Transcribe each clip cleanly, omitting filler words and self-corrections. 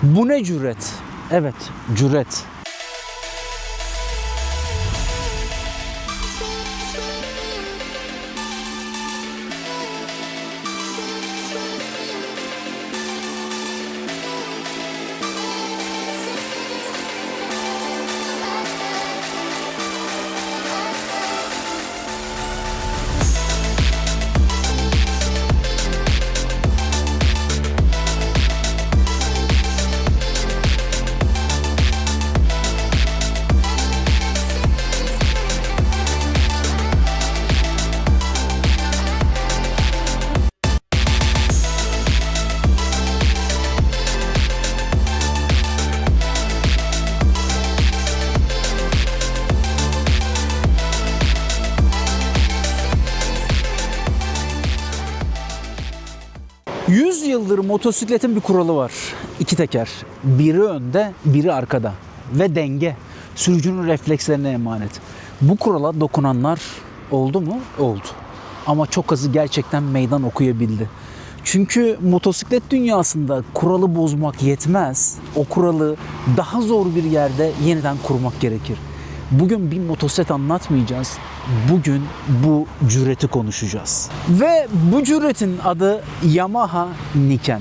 Bu ne cüret? Evet, cüret. Yüz yıldır motosikletin bir kuralı var. İki teker. Biri önde, biri arkada. Ve denge. Sürücünün reflekslerine emanet. Bu kurala dokunanlar oldu mu? Oldu. Ama çok azı gerçekten meydan okuyabildi. Çünkü motosiklet dünyasında kuralı bozmak yetmez. O kuralı daha zor bir yerde yeniden kurmak gerekir. Bugün bir motosiklet anlatmayacağız. Bugün bu cüreti konuşacağız. Ve bu cüretin adı Yamaha Niken.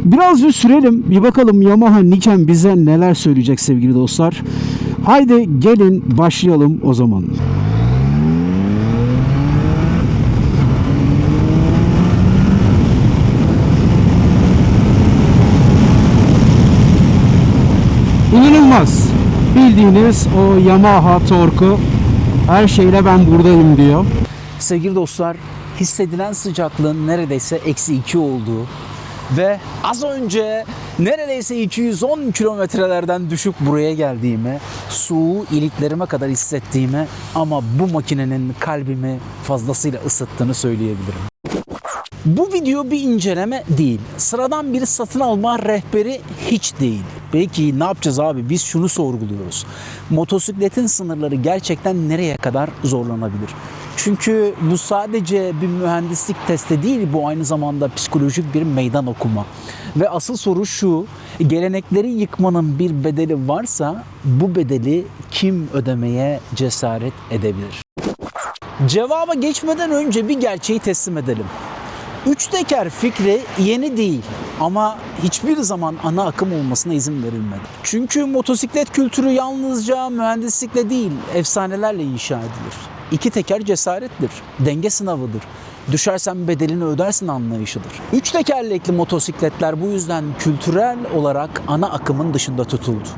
Biraz bir sürelim, bir bakalım Yamaha Niken bize neler söyleyecek sevgili dostlar. Haydi gelin başlayalım o zaman. İnanılmaz. Bildiğiniz o Yamaha torku, her şeyle ben buradayım diyor. Sevgili dostlar, hissedilen sıcaklığın neredeyse -2 olduğu ve az önce neredeyse 210 kilometrelerden düşüp buraya geldiğimi, soğuğu iliklerime kadar hissettiğimi ama bu makinenin kalbimi fazlasıyla ısıttığını söyleyebilirim. Bu video bir inceleme değil. Sıradan bir satın alma rehberi hiç değil. Peki ne yapacağız abi? Biz şunu sorguluyoruz. Motosikletin sınırları gerçekten nereye kadar zorlanabilir? Çünkü bu sadece bir mühendislik testi değil, bu aynı zamanda psikolojik bir meydan okuma. Ve asıl soru şu, gelenekleri yıkmanın bir bedeli varsa bu bedeli kim ödemeye cesaret edebilir? Cevaba geçmeden önce bir gerçeği teslim edelim. Üç teker fikri yeni değil ama hiçbir zaman ana akım olmasına izin verilmedi. Çünkü motosiklet kültürü yalnızca mühendislikle değil, efsanelerle inşa edilir. İki teker cesarettir, denge sınavıdır. Düşersen bedelini ödersin anlayışıdır. Üç tekerlekli motosikletler bu yüzden kültürel olarak ana akımın dışında tutuldu.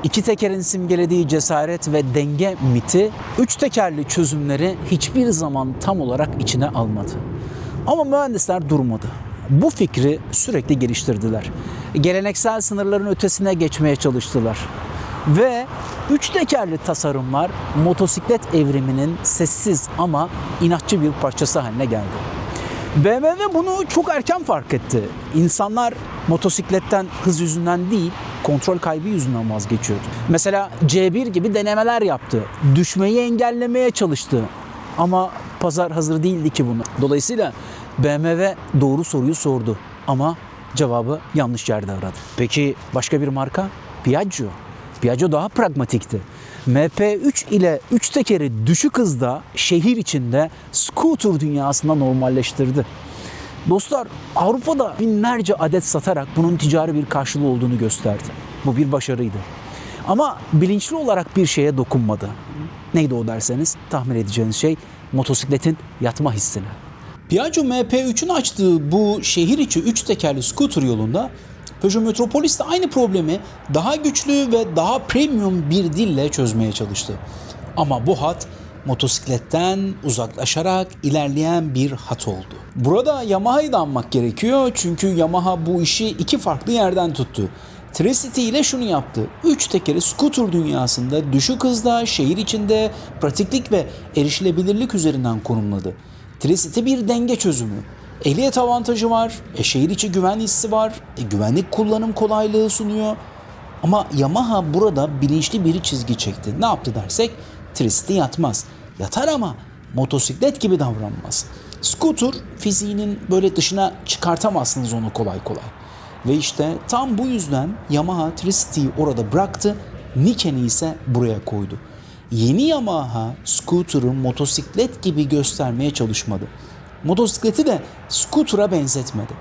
İki tekerin simgelediği cesaret ve denge miti, üç tekerli çözümleri hiçbir zaman tam olarak içine almadı. Ama mühendisler durmadı. Bu fikri sürekli geliştirdiler. Geleneksel sınırların ötesine geçmeye çalıştılar. Ve üç tekerli tasarımlar motosiklet evriminin sessiz ama inatçı bir parçası haline geldi. BMW bunu çok erken fark etti. İnsanlar motosikletten hız yüzünden değil, kontrol kaybı yüzünden vazgeçiyordu. Mesela C1 gibi denemeler yaptı. Düşmeyi engellemeye çalıştı. Ama pazar hazır değildi ki buna. Dolayısıyla BMW doğru soruyu sordu ama cevabı yanlış yerde aradı. Peki başka bir marka? Piaggio. Piaggio daha pragmatikti. MP3 ile 3 tekeri düşük hızda şehir içinde scooter dünyasında normalleştirdi. Dostlar, Avrupa'da binlerce adet satarak bunun ticari bir karşılığı olduğunu gösterdi. Bu bir başarıydı. Ama bilinçli olarak bir şeye dokunmadı. Neydi o derseniz, tahmin edeceğiniz şey motosikletin yatma hissine. Piaggio MP3'ün açtığı bu şehir içi 3 tekerli scooter yolunda Peugeot Metropolis de aynı problemi daha güçlü ve daha premium bir dille çözmeye çalıştı. Ama bu hat motosikletten uzaklaşarak ilerleyen bir hat oldu. Burada Yamaha'yı da anmak gerekiyor çünkü Yamaha bu işi iki farklı yerden tuttu. Tricity ile şunu yaptı. 3 tekeri scooter dünyasında düşük hızda, şehir içinde pratiklik ve erişilebilirlik üzerinden konumladı. Tricity bir denge çözümü. Ehliyet avantajı var, şehir içi güven hissi var, güvenlik kullanım kolaylığı sunuyor. Ama Yamaha burada bilinçli bir çizgi çekti. Ne yaptı dersek, Tricity yatmaz. Yatar ama motosiklet gibi davranmaz. Scooter fiziğinin böyle dışına çıkartamazsınız onu kolay kolay. Ve işte tam bu yüzden Yamaha Tricity'yi orada bıraktı, Niken'i ise buraya koydu. Yeni Yamaha scooter'ı motosiklet gibi göstermeye çalışmadı. Motosikleti de scooter'a benzetmedi.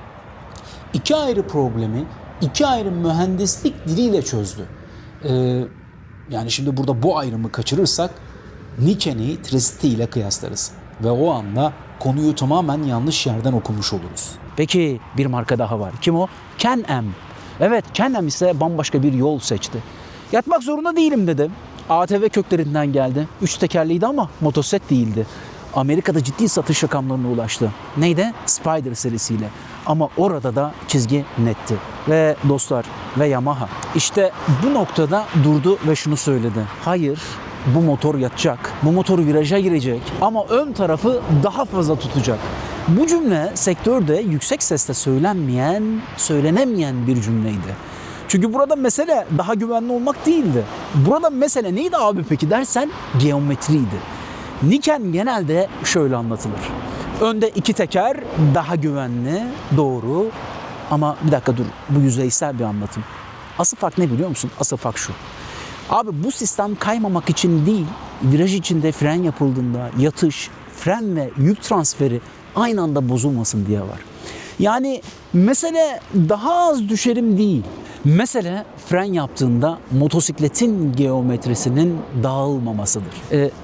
İki ayrı problemi iki ayrı mühendislik diliyle çözdü. Yani şimdi burada bu ayrımı kaçırırsak Niken'i Tricity ile kıyaslarız. Ve o anda konuyu tamamen yanlış yerden okumuş oluruz. Peki bir marka daha var. Kim o? Can-Am. Evet, Can-Am ise bambaşka bir yol seçti. Yatmak zorunda değilim dedi. ATV köklerinden geldi. 3 tekerliydi ama motosiklet değildi. Amerika'da ciddi satış rakamlarına ulaştı. Neydi? Spider serisiyle. Ama orada da çizgi netti. Ve dostlar ve Yamaha işte bu noktada durdu ve şunu söyledi. Hayır, bu motor yatacak. Bu motor viraja girecek ama ön tarafı daha fazla tutacak. Bu cümle sektörde yüksek sesle söylenemeyen bir cümleydi. Çünkü burada mesele daha güvenli olmak değildi. Burada mesele neydi abi peki dersen geometriydi. Niken genelde şöyle anlatılır. Önde 2 teker daha güvenli, doğru. Ama bir dakika dur, bu yüzeysel bir anlatım. Asıl fark ne biliyor musun? Asıl fark şu. Abi bu sistem kaymamak için değil, viraj içinde fren yapıldığında yatış, fren ve yük transferi aynı anda bozulmasın diye var. Yani mesele daha az düşerim değil. Mesele fren yaptığında motosikletin geometrisinin dağılmamasıdır.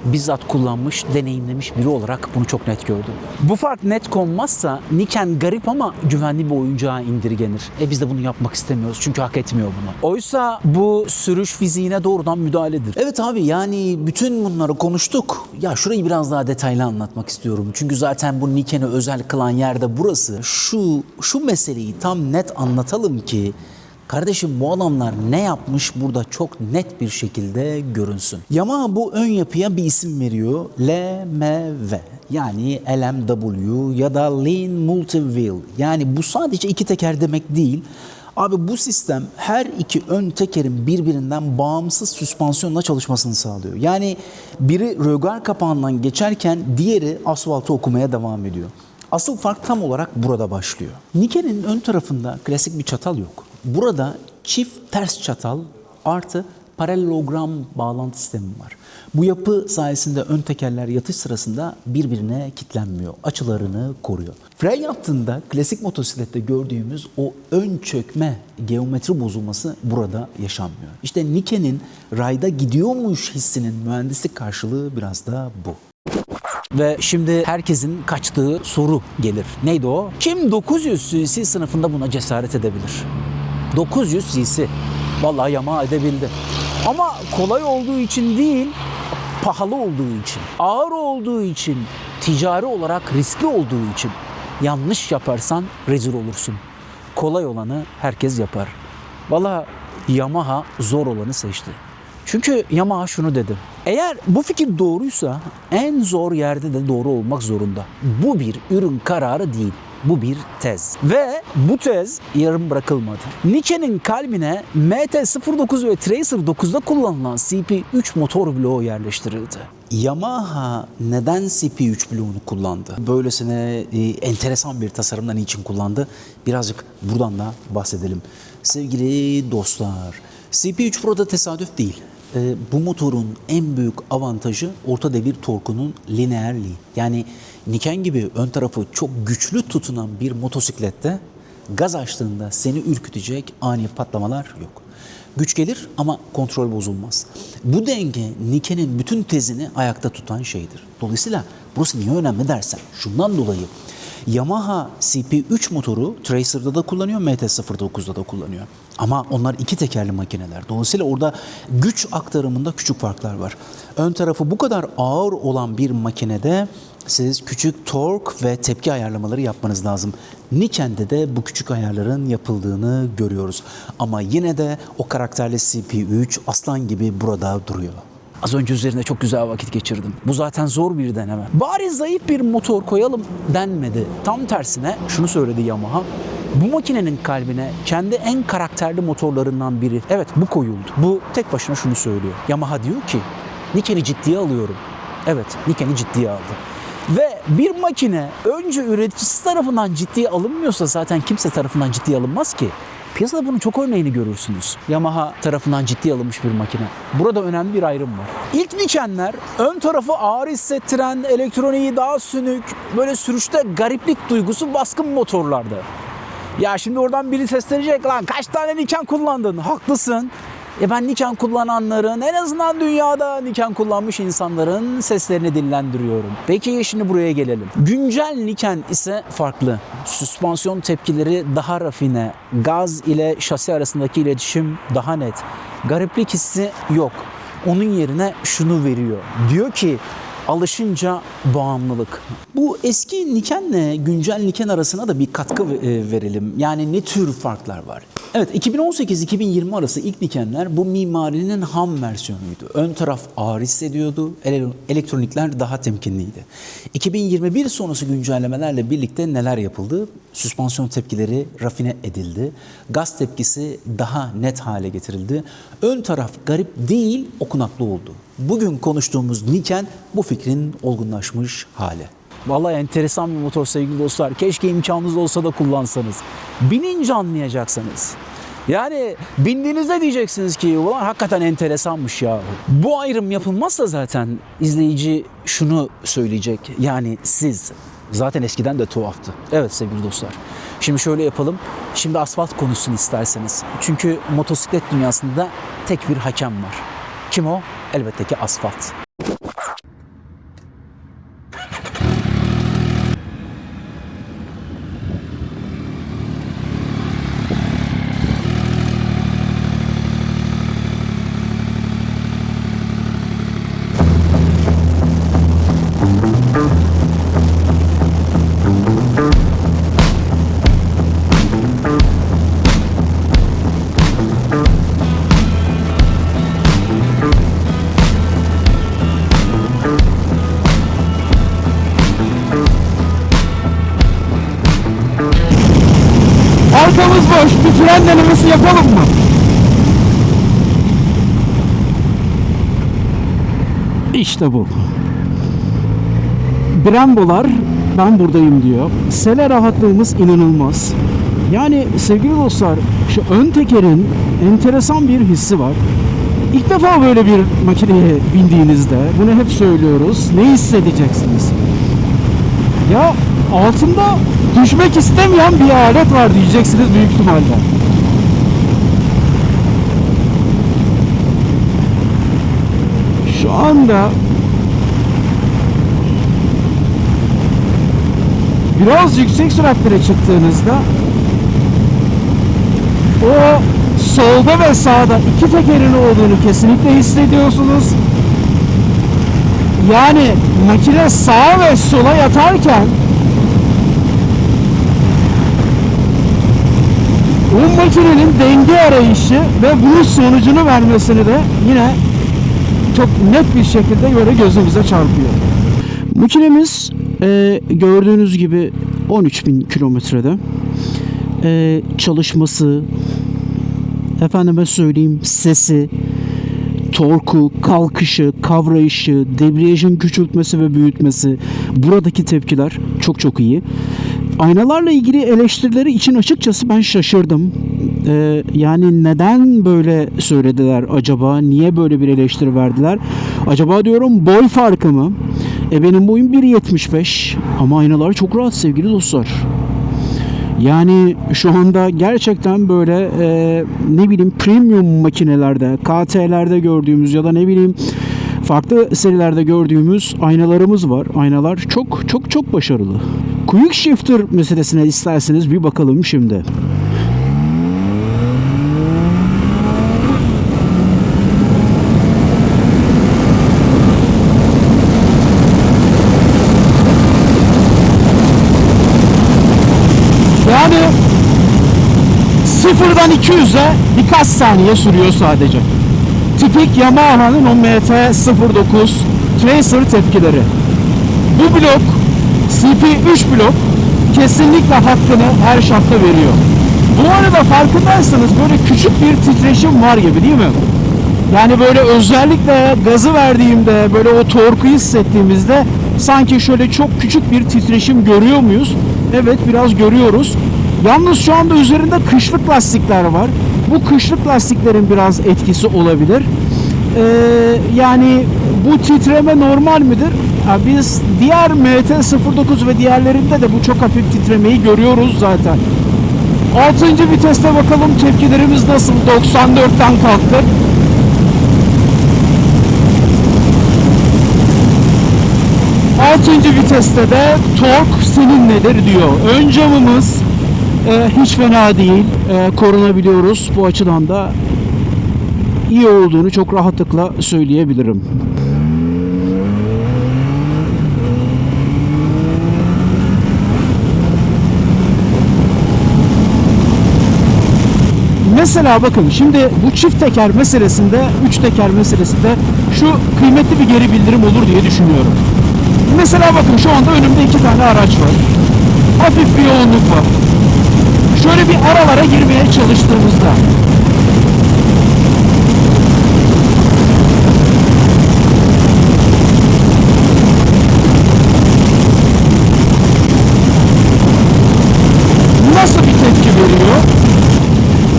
Bizzat kullanmış, deneyimlemiş biri olarak bunu çok net gördüm. Bu fark net konmazsa Niken garip ama güvenli bir oyuncağa indirgenir. Biz de bunu yapmak istemiyoruz çünkü hak etmiyor bunu. Oysa bu sürüş fiziğine doğrudan müdahaledir. Evet abi, yani bütün bunları konuştuk. Ya şurayı biraz daha detaylı anlatmak istiyorum. Çünkü zaten bu Niken'i özel kılan yerde burası. Şu meseleyi tam net anlatalım ki kardeşim bu adamlar ne yapmış burada çok net bir şekilde görünsün. Yamaha bu ön yapıya bir isim veriyor. LMV yani LMW ya da Lean Multi Wheel. Yani bu sadece 2 teker demek değil. Abi bu sistem her iki ön tekerin birbirinden bağımsız süspansiyonla çalışmasını sağlıyor. Yani biri rögar kapağından geçerken diğeri asfaltı okumaya devam ediyor. Asıl fark tam olarak burada başlıyor. Niken'in ön tarafında klasik bir çatal yok. Burada çift ters çatal artı parallelogram bağlantı sistemi var. Bu yapı sayesinde ön tekerler yatış sırasında birbirine kilitlenmiyor. Açılarını koruyor. Fren yaptığında klasik motosiklette gördüğümüz o ön çökme geometri bozulması burada yaşanmıyor. İşte Niken'in rayda gidiyormuş hissinin mühendislik karşılığı biraz da bu. Ve şimdi herkesin kaçtığı soru gelir. Neydi o? Kim 900 cc sınıfında buna cesaret edebilir? 900 cc. Vallahi Yamaha edebildi. Ama kolay olduğu için değil, pahalı olduğu için, ağır olduğu için, ticari olarak riskli olduğu için. Yanlış yaparsan rezil olursun. Kolay olanı herkes yapar. Vallahi Yamaha zor olanı seçti. Çünkü Yamaha şunu dedi. Eğer bu fikir doğruysa en zor yerde de doğru olmak zorunda. Bu bir ürün kararı değil. Bu bir tez. Ve bu tez yarım bırakılmadı. Niken'in kalbine MT-09 ve Tracer 9'da kullanılan CP3 motor bloğu yerleştirildi. Yamaha neden CP3 bloğunu kullandı? Böylesine enteresan bir tasarımdan niçin kullandı? Birazcık buradan da bahsedelim. Sevgili dostlar, CP3 Pro'da tesadüf değil. Bu motorun en büyük avantajı orta devir torkunun lineerliği. Yani Niken gibi ön tarafı çok güçlü tutunan bir motosiklette gaz açtığında seni ürkütecek ani patlamalar yok. Güç gelir ama kontrol bozulmaz. Bu denge Niken'in bütün tezini ayakta tutan şeydir. Dolayısıyla burası niye önemli dersen şundan dolayı Yamaha CP3 motoru Tracer'da da kullanıyor, MT-09'da da kullanıyor. Ama onlar 2 tekerli makineler. Dolayısıyla orada güç aktarımında küçük farklar var. Ön tarafı bu kadar ağır olan bir makinede siz küçük tork ve tepki ayarlamaları yapmanız lazım. Niken'de de bu küçük ayarların yapıldığını görüyoruz. Ama yine de o karakterli CP3 aslan gibi burada duruyor. Az önce üzerinde çok güzel vakit geçirdim. Bu zaten zor bir deneme. Bari zayıf bir motor koyalım denmedi. Tam tersine şunu söyledi Yamaha. Bu makinenin kalbine kendi en karakterli motorlarından biri. Evet, bu koyuldu. Bu tek başına şunu söylüyor. Yamaha diyor ki Niken'i ciddiye alıyorum. Evet, Niken'i ciddiye aldı. Ve bir makine önce üreticisi tarafından ciddiye alınmıyorsa zaten kimse tarafından ciddiye alınmaz ki. Piyasada bunun çok örneğini görürsünüz. Yamaha tarafından ciddiye alınmış bir makine. Burada önemli bir ayrım var. İlk Nikenler ön tarafı ağır hissettiren, elektroniği daha sünük, böyle sürüşte gariplik duygusu baskın motorlardı. Ya şimdi oradan biri seslenecek, lan kaç tane Niken kullandın? Haklısın. Ben Niken kullananların, en azından dünyada Niken kullanmış insanların seslerini dillendiriyorum. Peki şimdi buraya gelelim. Güncel Niken ise farklı. Süspansiyon tepkileri daha rafine. Gaz ile şasi arasındaki iletişim daha net. Gariplik hissi yok. Onun yerine şunu veriyor. Diyor ki alışınca bağımlılık. Bu eski Niken'le güncel Niken arasına da bir katkı verelim. Yani ne tür farklar var? Evet, 2018-2020 arası ilk Niken'ler bu mimarinin ham versiyonuydu. Ön taraf ağır hissediyordu, elektronikler daha temkinliydi. 2021 sonrası güncellemelerle birlikte neler yapıldı? Süspansiyon tepkileri rafine edildi. Gaz tepkisi daha net hale getirildi. Ön taraf garip değil, okunaklı oldu. Bugün konuştuğumuz Niken bu fikrin olgunlaşmış hali. Vallahi enteresan bir motor sevgili dostlar. Keşke imkanınız olsa da kullansanız. Binince anlayacaksınız. Yani bindiğinizde diyeceksiniz ki ulan hakikaten enteresanmış ya. Bu ayrım yapılmazsa zaten izleyici şunu söyleyecek. Yani siz zaten eskiden de tuhaftı. Evet sevgili dostlar. Şimdi şöyle yapalım. Şimdi asfalt konuşsun isterseniz. Çünkü motosiklet dünyasında tek bir hakem var. Kim o? Elbette ki asfalt. Arkamız boş. Bir fren denemesi yapalım mı? İşte bu. Brembolar ben buradayım diyor. Sele rahatlığımız inanılmaz. Yani sevgili dostlar şu ön tekerin enteresan bir hissi var. İlk defa böyle bir makineye bindiğinizde bunu hep söylüyoruz. Ne hissedeceksiniz? Ya altında düşmek istemeyen bir alet var diyeceksiniz büyük ihtimalle. Şu anda biraz yüksek süratlere çıktığınızda o solda ve sağda iki tekerin olduğunu kesinlikle hissediyorsunuz. Yani makine sağa ve sola yatarken o makinenin denge arayışı ve bunun sonucunu vermesini de yine çok net bir şekilde böyle gözümüze çarpıyor. Makinemiz gördüğünüz gibi 13.000 kilometrede. Çalışması, efendime söyleyeyim sesi, torku, kalkışı, kavrayışı, debriyajın küçültmesi ve büyütmesi, buradaki tepkiler çok çok iyi. Aynalarla ilgili eleştirileri için açıkçası ben şaşırdım. Yani neden böyle söylediler acaba? Niye böyle bir eleştiri verdiler? Acaba diyorum boy farkı mı? Benim boyum 1.75 ama aynalar çok rahat sevgili dostlar. Yani şu anda gerçekten böyle ne bileyim premium makinelerde, KT'lerde gördüğümüz ya da ne bileyim farklı serilerde gördüğümüz aynalarımız var. Aynalar çok çok çok başarılı. Quick Shifter meselesine isterseniz bir bakalım şimdi. Yani sıfırdan 200'e birkaç saniye sürüyor sadece. Tipik Yamaha'nın o MT-09 Tracer tepkileri. Bu blok CP3 blok kesinlikle hakkını her şartta veriyor. Bu arada farkındaysanız böyle küçük bir titreşim var gibi değil mi? Yani böyle özellikle gazı verdiğimde böyle o torku hissettiğimizde sanki şöyle çok küçük bir titreşim görüyor muyuz? Evet biraz görüyoruz. Yalnız şu anda üzerinde kışlık lastikler var. Bu kışlık lastiklerin biraz etkisi olabilir. Yani bu titreme normal midir? Biz diğer MT-09 ve diğerlerinde de bu çok hafif titremeyi görüyoruz zaten. 6. viteste bakalım tepkilerimiz nasıl? 94'ten kalktık. Altıncı viteste de tork senin nedir diyor. Ön camımız hiç fena değil. Korunabiliyoruz. Bu açıdan da iyi olduğunu çok rahatlıkla söyleyebilirim. Mesela bakın şimdi bu çift teker meselesinde, üç teker meselesinde şu kıymetli bir geri bildirim olur diye düşünüyorum. Mesela bakın şu anda önümde 2 tane araç var. Hafif bir yoğunluk var. Şöyle bir aralara girmeye çalıştığımızda nasıl bir tepki veriyor?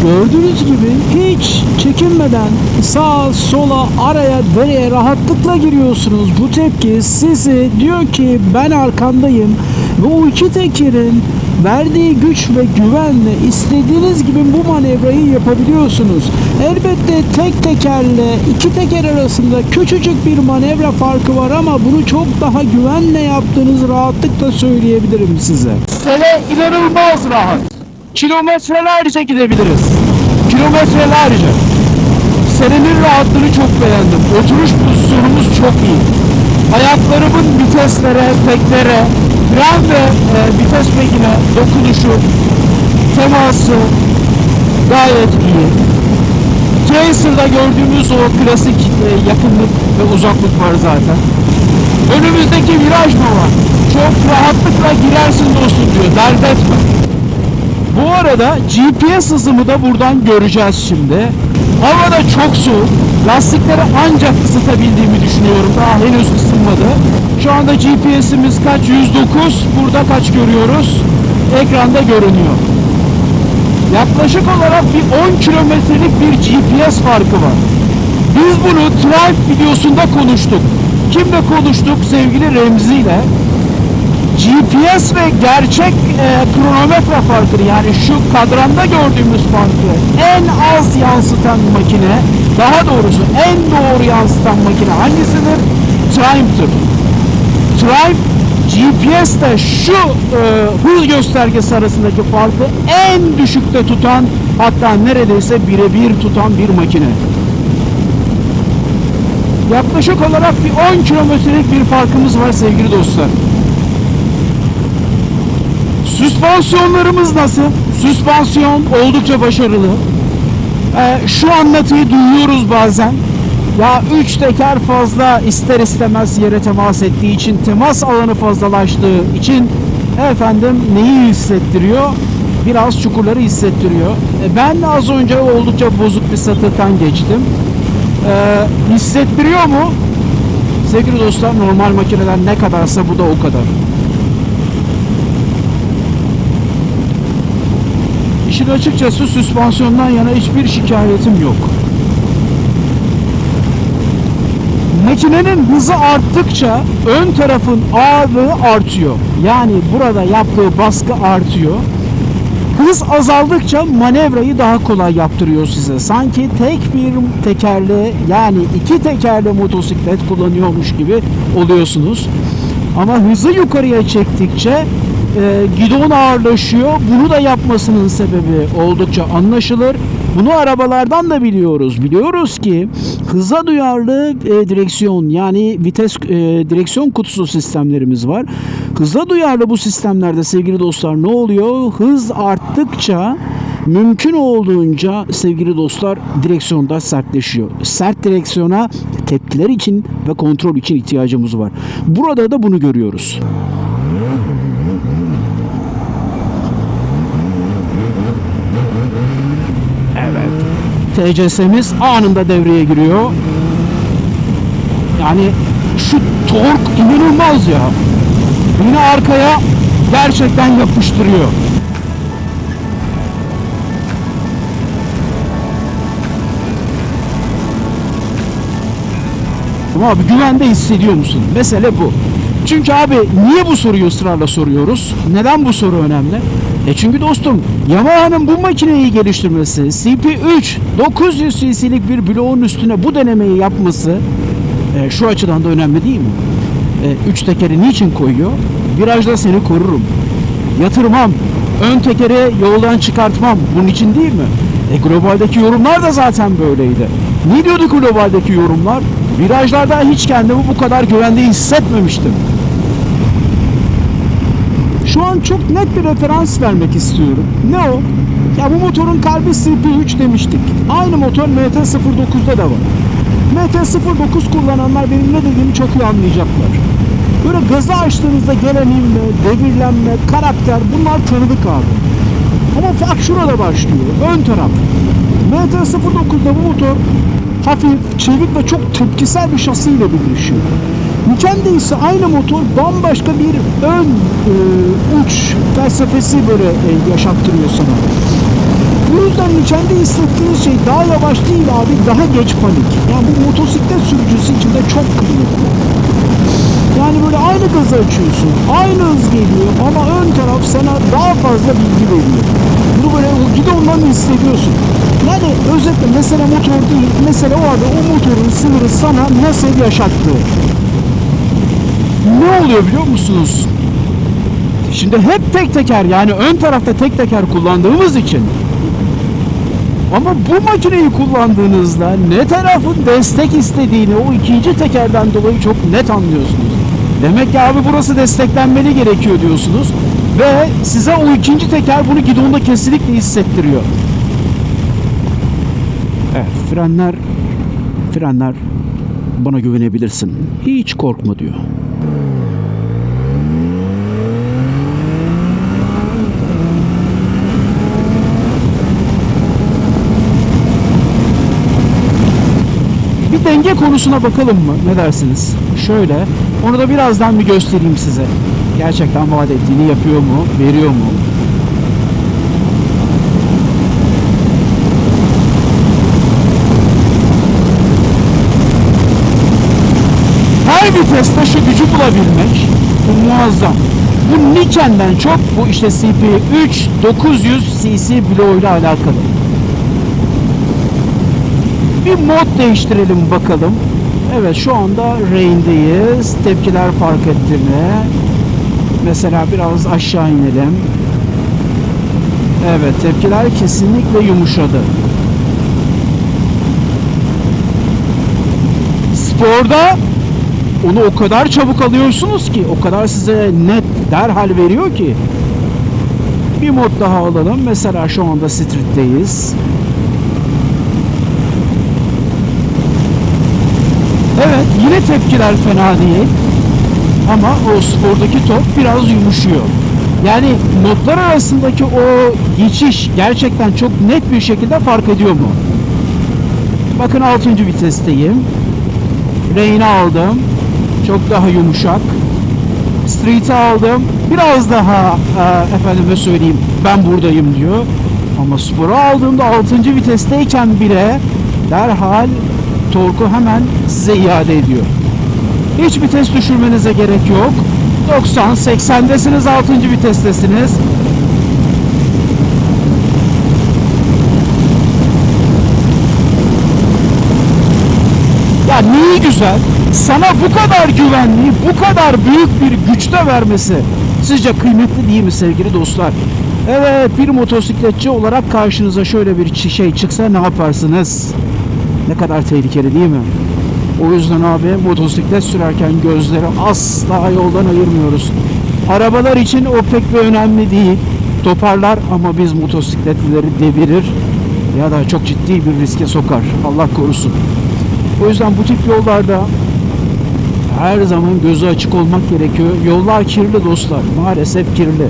Gördüğünüz gibi hiç çekinmeden sağa, sola, araya, dereye rahatlıkla giriyorsunuz. Bu tepki sizi diyor ki ben arkandayım ve o iki tekerin verdiği güç ve güvenle istediğiniz gibi bu manevrayı yapabiliyorsunuz. Elbette tek tekerle iki teker arasında küçücük bir manevra farkı var ama bunu çok daha güvenle yaptığınızı rahatlıkla söyleyebilirim size. Sele inanılmaz rahat. Kilometrelerce gidebiliriz. Kilometrelerce. Selenin rahatlığını çok beğendim. Oturuş pozisyonumuz çok iyi. Ayaklarımın viteslere, teklere, fren ve vites pekine dokunuşu, teması gayet iyi. Chaser'da gördüğümüz o klasik yakınlık ve uzaklık var zaten. Önümüzdeki viraj mı var? Çok rahatlıkla girersin dostum diyor. Dert etme. Bu arada GPS hızımı da buradan göreceğiz şimdi. Hava da çok soğuk. Lastikleri ancak ısıtabildiğimi düşünüyorum. Daha henüz ısınmadı. Şu anda GPS'imiz kaç? 109. Burada kaç görüyoruz? Ekranda görünüyor. Yaklaşık olarak bir 10 kilometrelik bir GPS farkı var. Biz bunu Triumph videosunda konuştuk. Kimle konuştuk? Sevgili Remzi ile. GPS ve gerçek kronometre farkını, yani şu kadranda gördüğümüz farkı en az yansıtan makine, daha doğrusu en doğru yansıtan makine hangisidir? Triumph'tır. Triumph GPS'te şu hız göstergesi arasındaki farkı en düşükte tutan, hatta neredeyse birebir tutan bir makine. Yaklaşık olarak bir 10 kilometrelik bir farkımız var sevgili dostlar. Süspansiyonlarımız nasıl? Süspansiyon oldukça başarılı. Şu anlatıyı duyuyoruz bazen. Ya 3 teker fazla ister istemez yere temas ettiği için, temas alanı fazlalaştığı için efendim neyi hissettiriyor? Biraz çukurları hissettiriyor. Ben az önce oldukça bozuk bir satırdan geçtim. Hissettiriyor mu? Sevgili dostlar, normal makineler ne kadarsa bu da o kadar. İşin açıkçası süspansiyondan yana hiçbir şikayetim yok. Makinenin hızı arttıkça ön tarafın ağırlığı artıyor. Yani burada yaptığı baskı artıyor. Hız azaldıkça manevrayı daha kolay yaptırıyor size. Sanki tek bir tekerle, yani iki tekerle motosiklet kullanıyormuş gibi oluyorsunuz. Ama hızı yukarıya çektikçe gidon ağırlaşıyor. Bunu da yapmasının sebebi oldukça anlaşılır. Bunu arabalardan da biliyoruz. Biliyoruz ki hıza duyarlı direksiyon, yani vites direksiyon kutusu sistemlerimiz var. Hıza duyarlı bu sistemlerde sevgili dostlar ne oluyor? Hız arttıkça mümkün olduğunca sevgili dostlar direksiyonda sertleşiyor. Sert direksiyona tepkiler için ve kontrol için ihtiyacımız var. Burada da bunu görüyoruz. TCS'miz anında devreye giriyor. Yani şu tork inanılmaz ya. Yine arkaya gerçekten yapıştırıyor. soruyorum abi, güvende hissediyor musun? Mesele bu. Çünkü abi niye bu soruyu ısrarla soruyoruz? Neden bu soru önemli? Çünkü dostum Yamaha'nın bu makineyi geliştirmesi, CP3 900 cc'lik bir bloğun üstüne bu denemeyi yapması şu açıdan da önemli değil mi? 3 tekeri niçin koyuyor? Virajda seni korurum. Yatırmam. Ön tekeri yoldan çıkartmam. Bunun için değil mi? Globaldeki yorumlar da zaten böyleydi. Ne diyordu globaldeki yorumlar? Virajlarda hiç kendimi bu kadar güvende hissetmemiştim. Şu an çok net bir referans vermek istiyorum. Ne o? Ya bu motorun kalbi CP3 demiştik. Aynı motor MT-09'da da var. MT-09 kullananlar benim ne dediğimi çok iyi anlayacaklar. Böyle gazı açtığınızda gelen inme, devirlenme, karakter, bunlar tanıdık abi. Ama fark şurada başlıyor. Ön taraf. MT-09'da bu motor hafif, çevik ve çok tepkisel bir şasiyle birleşiyor. Nikende ise aynı motor bambaşka bir ön uç felsefesi böyle yaşattırıyor sana. Bu yüzden Nikende hissettiğiniz şey daha yavaş değil abi, daha geç panik. Yani bu motosiklet sürücüsü için de çok kıymetli. Yani böyle aynı gazı açıyorsun, aynı hız geliyor ama ön taraf sana daha fazla bilgi veriyor. Bunu böyle gidondan hissediyorsun. Yani özetle mesele motor değil, mesele o abi o motorun sınırı sana nasıl yaşattığı. Ne oluyor biliyor musunuz? Şimdi hep tek teker, yani ön tarafta tek teker kullandığımız için, ama bu makineyi kullandığınızda ne tarafın destek istediğini o ikinci tekerden dolayı çok net anlıyorsunuz. Demek ki abi burası desteklenmeli gerekiyor diyorsunuz ve size o ikinci teker bunu gidonda kesinlikle hissettiriyor. Evet, frenler bana güvenebilirsin. Hiç korkma diyor. Bir denge konusuna bakalım mı? Ne dersiniz? Şöyle, onu da birazdan bir göstereyim size. Gerçekten vaat ettiğini yapıyor mu? Veriyor mu? Her viteste şu gücü bulabilmek bu muazzam. Bu Niken'den çok bu işte CP3 900 cc bloğuyla alakalı. Bir mod değiştirelim bakalım. Evet, şu anda Rain'deyiz. Tepkiler fark etti mi? Mesela biraz aşağı inelim. Evet, tepkiler kesinlikle yumuşadı. Sporda onu o kadar çabuk alıyorsunuz ki, o kadar size net derhal veriyor ki. Bir mod daha alalım. Mesela şu anda Street'teyiz. Evet, yine tepkiler fena değil. Ama o spordaki top biraz yumuşuyor. Yani modlar arasındaki o geçiş gerçekten çok net bir şekilde fark ediyor mu? Bakın 6. vitesteyim. Rain'i aldım. Çok daha yumuşak. Street'i aldım. Biraz daha efendime söyleyeyim, ben buradayım diyor. Ama sporu aldığımda 6. vitesteyken bile derhal torku hemen size iade ediyor. Hiç vites düşürmenize gerek yok. 90-80'desiniz, 6. vitestesiniz. Ya neyi güzel, sana bu kadar güvenliği, bu kadar büyük bir güçte vermesi sizce kıymetli değil mi sevgili dostlar? Evet, bir motosikletçi olarak karşınıza şöyle bir şey çıksa ne yaparsınız? Ne kadar tehlikeli değil mi? O yüzden abi motosiklet sürerken gözleri asla yoldan ayırmıyoruz. Arabalar için o pek bir önemli değil. Toparlar ama biz motosikletlileri devirir ya da çok ciddi bir riske sokar. Allah korusun. O yüzden bu tip yollarda her zaman gözü açık olmak gerekiyor. Yollar kirli dostlar. Maalesef kirli.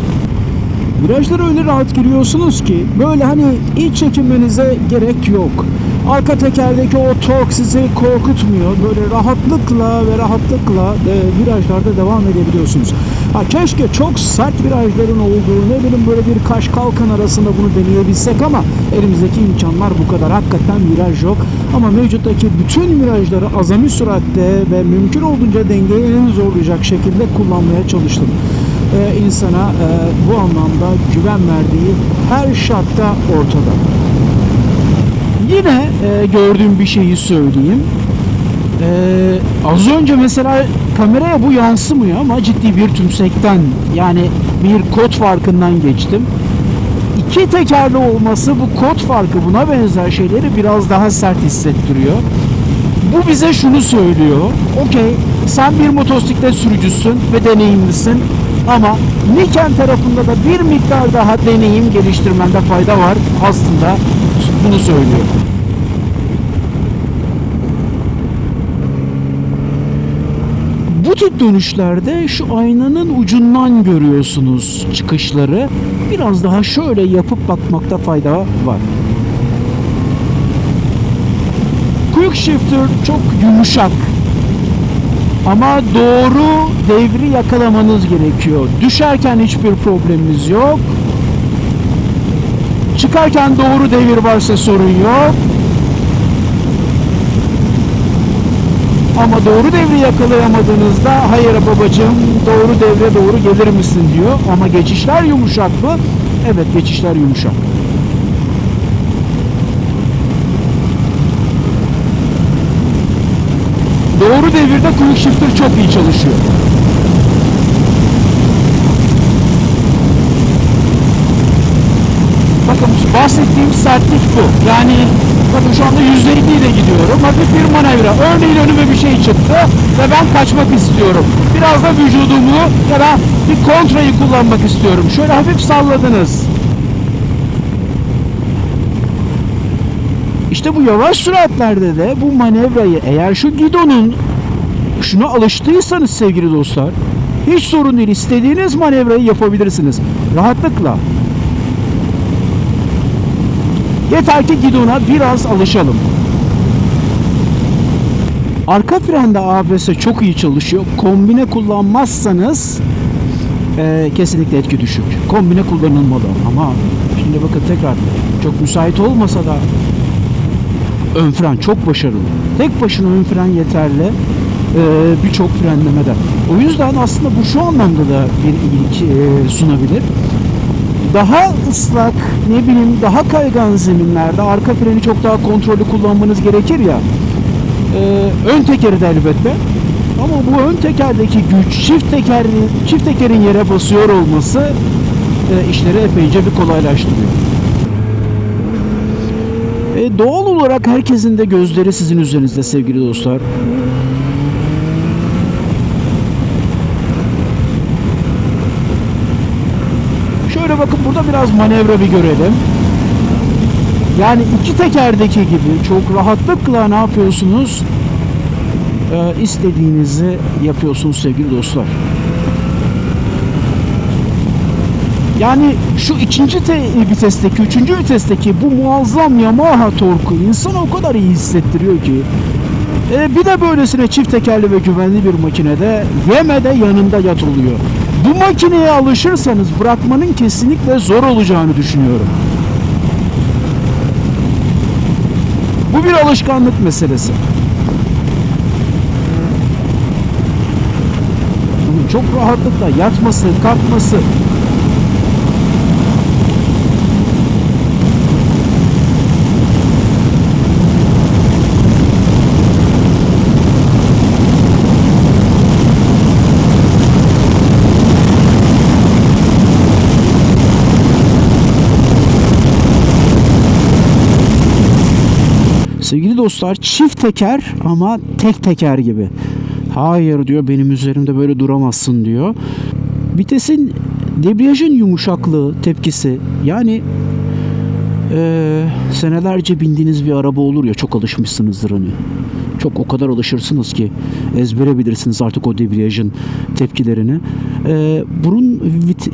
Virajlara öyle rahat giriyorsunuz ki böyle hani hiç çekinmenize gerek yok. Arka tekerdeki o tork sizi korkutmuyor. Böyle rahatlıkla virajlarda devam edebiliyorsunuz. Keşke çok sert virajların olduğu, ne bileyim böyle bir kaş kalkan arasında bunu deneyebilsek ama elimizdeki imkanlar bu kadar. Hakikaten viraj yok. Ama mevcuttaki bütün virajları azami süratte ve mümkün olduğunca dengeyi en zorlayacak şekilde kullanmaya çalıştım. İnsana bu anlamda güven verdiği her şartta ortada. Yine gördüğüm bir şeyi söyleyeyim. Az önce mesela kameraya bu yansımıyor ama ciddi bir tümsekten, yani bir kod farkından geçtim. İki tekerli olması bu kod farkı, buna benzer şeyleri biraz daha sert hissettiriyor. Bu bize şunu söylüyor. Okey, sen bir motosiklet sürücüsün ve deneyimlisin ama Niken tarafında da bir miktar daha deneyim geliştirmende fayda var. Aslında bunu söylüyor. Bu tip dönüşlerde şu aynanın ucundan görüyorsunuz çıkışları. Biraz daha şöyle yapıp bakmakta fayda var. Quick shifter çok yumuşak. Ama doğru devri yakalamanız gerekiyor. Düşerken hiçbir problemimiz yok. Çıkarken doğru devir varsa sorun yok. Ama doğru devri yakalayamadığınızda hayır babacığım doğru devre doğru gelir misin diyor. Ama geçişler yumuşak mı? Evet, geçişler yumuşak. Doğru devirde quick shifter çok iyi çalışıyor. Bakın bahsettiğim sertlik bu. Yani bakın şu anda %50 ile gidiyorum. Hafif bir manevra. Örneğin önüme bir şey çıktı ve ben kaçmak istiyorum. Biraz da vücudumu ya da bir kontrayı kullanmak istiyorum. Şöyle hafif salladınız. İşte bu yavaş süratlerde de bu manevrayı, eğer şu gidonun şuna alıştıysanız sevgili dostlar, hiç sorun değil. İstediğiniz manevrayı yapabilirsiniz. Rahatlıkla. Yeter ki gidona biraz alışalım. Arka frende ABS çok iyi çalışıyor. Kombine kullanmazsanız kesinlikle etki düşük. Kombine kullanılmalı ama şimdi bakın tekrar çok müsait olmasa da ön fren çok başarılı. Tek başına ön fren yeterli birçok frenlemede. O yüzden aslında bu şu anlamda da bir iyilik sunabilir. Daha ıslak, ne bileyim daha kaygan zeminlerde arka freni çok daha kontrollü kullanmanız gerekir ya. Ön tekeri de elbette. Ama bu ön tekerdeki güç, çift tekerin yere basıyor olması işleri epeyce bir kolaylaştırıyor. Doğal olarak herkesin de gözleri sizin üzerinizde sevgili dostlar. Şöyle bakın, burada biraz manevra bir görelim. Yani iki tekerdeki gibi çok rahatlıkla ne yapıyorsunuz? İstediğinizi yapıyorsunuz sevgili dostlar. Yani şu ikinci vitesteki, üçüncü vitesteki bu muazzam Yamaha torku insana o kadar iyi hissettiriyor ki. Bir de böylesine çift tekerli ve güvenli bir makinede yeme de yanında yat oluyor. Bu makineye alışırsanız bırakmanın kesinlikle zor olacağını düşünüyorum. Bu bir alışkanlık meselesi. Çok rahatlıkla yatması, kalkması. Sevgili dostlar, çift teker ama tek teker gibi. Hayır diyor, benim üzerimde böyle duramazsın diyor. Vitesin, debriyajın yumuşaklığı, tepkisi, yani senelerce bindiğiniz bir araba olur ya, çok alışmışsınızdır hani. Çok o kadar alışırsınız ki ezbere bilirsiniz artık o debriyajın tepkilerini. Bunun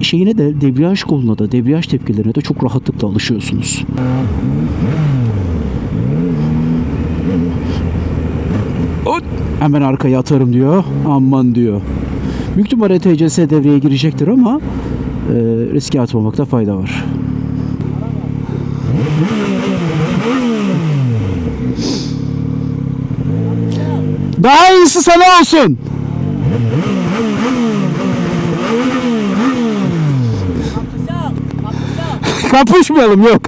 şeyine de, debriyaj koluna da, debriyaj tepkilerine de çok rahatlıkla alışıyorsunuz. Hemen arkaya atarım diyor. Aman diyor. Büyük ihtimalle TCS devreye girecektir ama riske atmamakta fayda var. Daha iyisi sana olsun. Kapışmayalım, yok.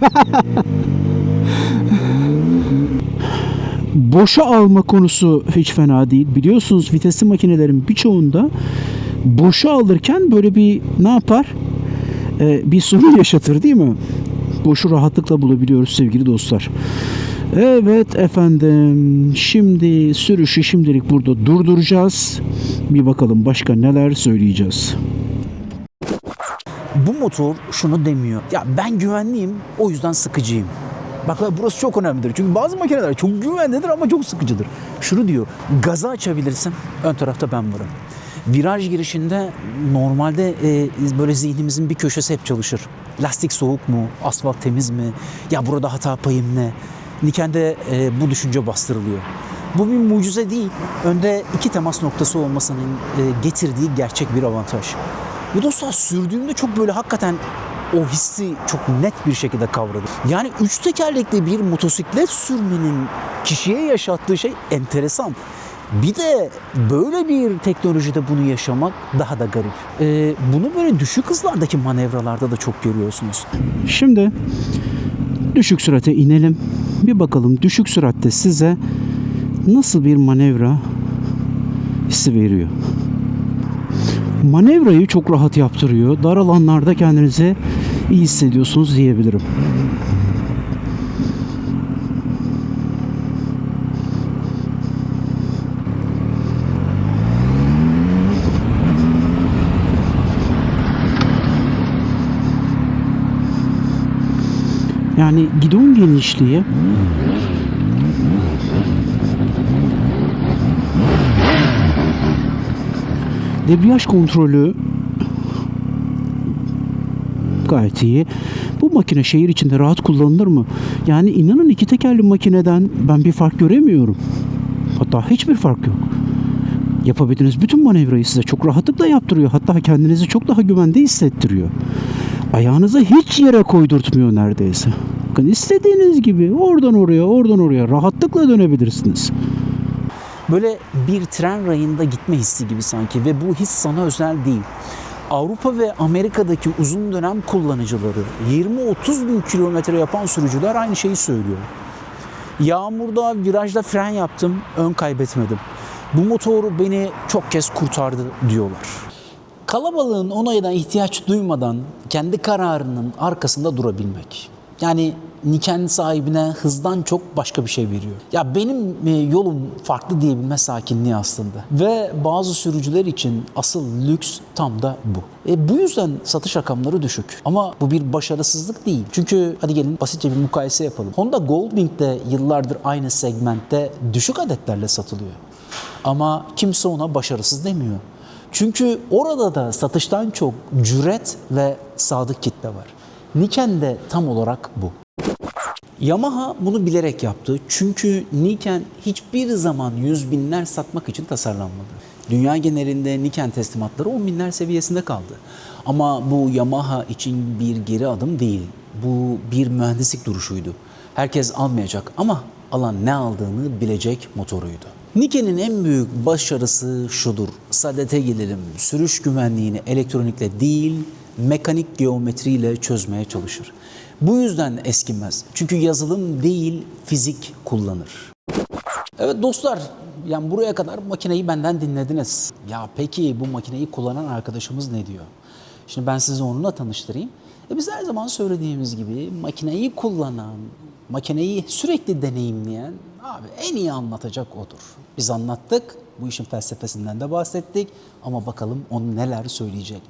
Boşa alma konusu hiç fena değil. Biliyorsunuz vitesli makinelerin birçoğunda boşa alırken böyle bir ne yapar? Bir sorun yaşatır değil mi? Boşu rahatlıkla bulabiliyoruz sevgili dostlar. Evet efendim. Şimdi sürüşü şimdilik burada durduracağız. Bir bakalım başka neler söyleyeceğiz. Bu motor şunu demiyor. Ya ben güvenliyim, o yüzden sıkıcıyım. Bak burası çok önemlidir. Çünkü bazı makineler çok güvenlidir ama çok sıkıcıdır. Şunu diyor. Gazı açabilirsin. Ön tarafta ben varım. Viraj girişinde normalde böyle zihnimizin bir köşesi hep çalışır. Lastik soğuk mu? Asfalt temiz mi? Ya burada hata payım ne? Niken'de bu düşünce bastırılıyor. Bu bir mucize değil. Önde iki temas noktası olmasının getirdiği gerçek bir avantaj. Bu dostlar sürdüğümde çok böyle hakikaten o hissi çok net bir şekilde kavradım. Yani üç tekerlekli bir motosiklet sürmenin kişiye yaşattığı şey enteresan. Bir de böyle bir teknolojide bunu yaşamak daha da garip. Bunu böyle düşük hızlardaki manevralarda da çok görüyorsunuz. Şimdi düşük sürate inelim. Bir bakalım düşük süratte size nasıl bir manevra hissi veriyor. Manevrayı çok rahat yaptırıyor. Dar alanlarda kendinizi iyi hissediyorsunuz diyebilirim. Yani gidon genişliği debriyaj kontrolü gayet iyi. Bu makine şehir içinde rahat kullanılır mı? Yani inanın iki tekerli makineden ben bir fark göremiyorum. Hatta hiçbir fark yok. Yapabildiğiniz bütün manevrayı size çok rahatlıkla yaptırıyor. Hatta kendinizi çok daha güvende hissettiriyor. Ayağınızı hiç yere koydurtmuyor neredeyse. Bakın istediğiniz gibi oradan oraya, oradan oraya rahatlıkla dönebilirsiniz. Böyle bir tren rayında gitme hissi gibi sanki ve bu his sana özel değil. Avrupa ve Amerika'daki uzun dönem kullanıcıları 20-30 bin kilometre yapan sürücüler aynı şeyi söylüyor. Yağmurda, virajda fren yaptım, ön kaybetmedim. Bu motor beni çok kez kurtardı diyorlar. Kalabalığın onayına ihtiyaç duymadan kendi kararının arkasında durabilmek. Yani Niken sahibine hızdan çok başka bir şey veriyor. Ya benim yolum farklı diyebilme sakinliği aslında. Ve bazı sürücüler için asıl lüks tam da bu. Bu yüzden satış rakamları düşük. Ama bu bir başarısızlık değil. Çünkü hadi gelin basitçe bir mukayese yapalım. Honda Goldwing de yıllardır aynı segmentte düşük adetlerle satılıyor. Ama kimse ona başarısız demiyor. Çünkü orada da satıştan çok cüret ve sadık kitle var. Niken de tam olarak bu. Yamaha bunu bilerek yaptı. Çünkü Niken hiçbir zaman yüz binler satmak için tasarlanmadı. Dünya genelinde Niken teslimatları 10 binler seviyesinde kaldı. Ama bu Yamaha için bir geri adım değil. Bu bir mühendislik duruşuydu. Herkes almayacak ama alan ne aldığını bilecek motoruydu. Niken'in en büyük başarısı şudur. Sadete gelelim. Sürüş güvenliğini elektronikle değil, mekanik geometriyle çözmeye çalışır. Bu yüzden eskimez. Çünkü yazılım değil, fizik kullanır. Evet dostlar, yani buraya kadar makineyi benden dinlediniz. Ya peki bu makineyi kullanan arkadaşımız ne diyor? Şimdi ben sizi onunla tanıştırayım. Biz her zaman söylediğimiz gibi makineyi kullanan, makineyi sürekli deneyimleyen abi en iyi anlatacak odur. Biz anlattık, bu işin felsefesinden de bahsettik ama bakalım onu neler söyleyecek.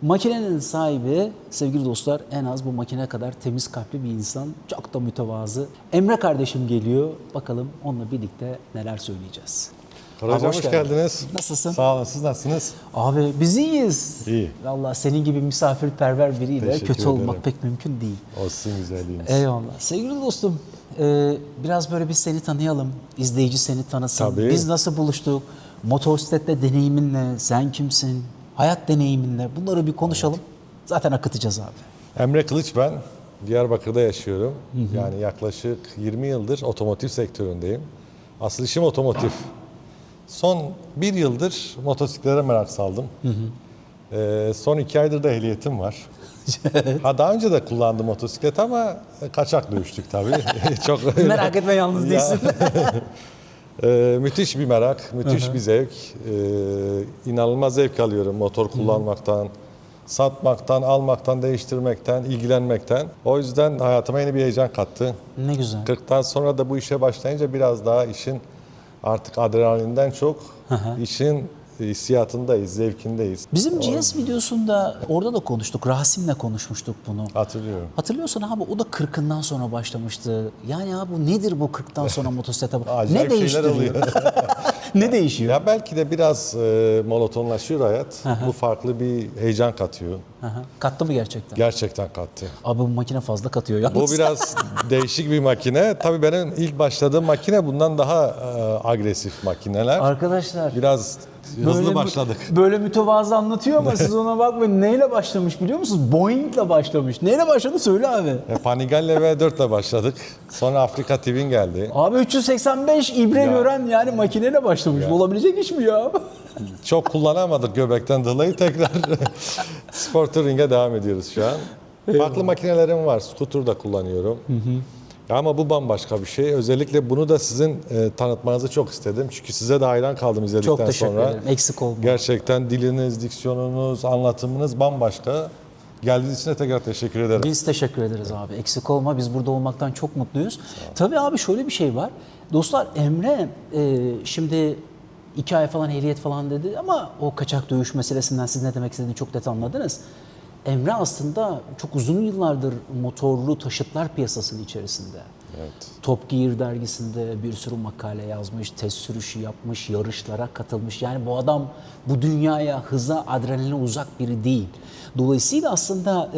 Makinenin sahibi sevgili dostlar en az bu makine kadar temiz kalpli bir insan, çok da mütevazı. Emre kardeşim geliyor, bakalım onunla birlikte neler söyleyeceğiz. Koray Abi Hocam hoş geldiniz. Nasılsın? Sağ olun, siz nasılsınız? Abi biz iyiyiz. İyi. Vallahi senin gibi misafirperver biriyle Teşekkür kötü olmak ederim. pek mümkün değil. Olsun güzelliğiniz. Eyvallah. Sevgili dostum, biraz böyle biz seni tanıyalım. İzleyici seni tanısın. Tabii. Biz nasıl buluştuk? Motosiklette deneyiminle, sen kimsin? Hayat deneyiminle bunları bir konuşalım. Zaten akıtacağız abi. Emre Kılıç ben. Diyarbakır'da yaşıyorum. Yani yaklaşık 20 yıldır otomotiv sektöründeyim. Asıl işim otomotiv. Son bir yıldır motosiklete merak saldım. Son 2 aydır da ehliyetim var. Daha önce de kullandım motosiklet ama kaçak dövüştük tabii. Çok Merak etme, yalnız değilsin. Müthiş bir merak, müthiş bir zevk. İnanılmaz zevk alıyorum motor kullanmaktan, satmaktan, almaktan, değiştirmekten, ilgilenmekten. O yüzden hayatıma yeni bir heyecan kattı. Ne güzel. 40'tan sonra da bu işe başlayınca biraz daha işin artık adrenalinden çok işin hissiyatındayız, zevkindeyiz. Bizim GS videosunda orada da konuştuk. Rasim'le konuşmuştuk bunu. Hatırlıyorum. Hatırlıyorsun abi, o da 40'ından sonra başlamıştı. Yani abi bu nedir bu 40'tan sonra motosiklete? Acayip Ne şeyler değiştiriyor? oluyor. Ne değişiyor? Ya belki de biraz monotonlaşıyor hayat. Bu farklı bir heyecan katıyor. Aha. Kattı mı gerçekten? Gerçekten kattı. Abi bu makine fazla katıyor Bu yalnız. biraz değişik bir makine. Tabii benim ilk başladığım makine bundan daha agresif makineler. Arkadaşlar Biraz hızlı başladık. Böyle mütevazı anlatıyor ama siz ona bakmayın. Neyle başlamış biliyor musunuz? Boeing'le başlamış. Neyle başladı söyle abi. Panigale V4 ile başladık. Sonra Afrika Twin geldi. Abi 385 ibre gören yani makineyle başlamış. Olabilecek iş mi ya? Çok kullanamadık göbekten dolayı, tekrar spor touring'e devam ediyoruz şu an. Farklı makinelerim var. Scooter da kullanıyorum. Ama bu bambaşka bir şey. Özellikle bunu da sizin tanıtmanızı çok istedim. Çünkü size de hayran kaldım izledikten Çok teşekkür sonra. ederim. Eksik olma. Gerçekten diliniz, diksiyonunuz, anlatımınız bambaşka. Geldiğiniz için de tekrar teşekkür ederim. Biz teşekkür ederiz abi. Eksik olma. Biz burada olmaktan çok mutluyuz. Tabii abi şöyle bir şey var. Dostlar Emre şimdi 2 ay falan ehliyet falan dedi ama o kaçak dövüş meselesinden siz ne demek istediğini çok net anladınız. Emre aslında çok uzun yıllardır motorlu taşıtlar piyasasının içerisinde. Evet. Top Gear dergisinde bir sürü makale yazmış, test sürüşü yapmış, yarışlara katılmış. Yani bu adam bu dünyaya, hıza, adrenaline uzak biri değil. Dolayısıyla aslında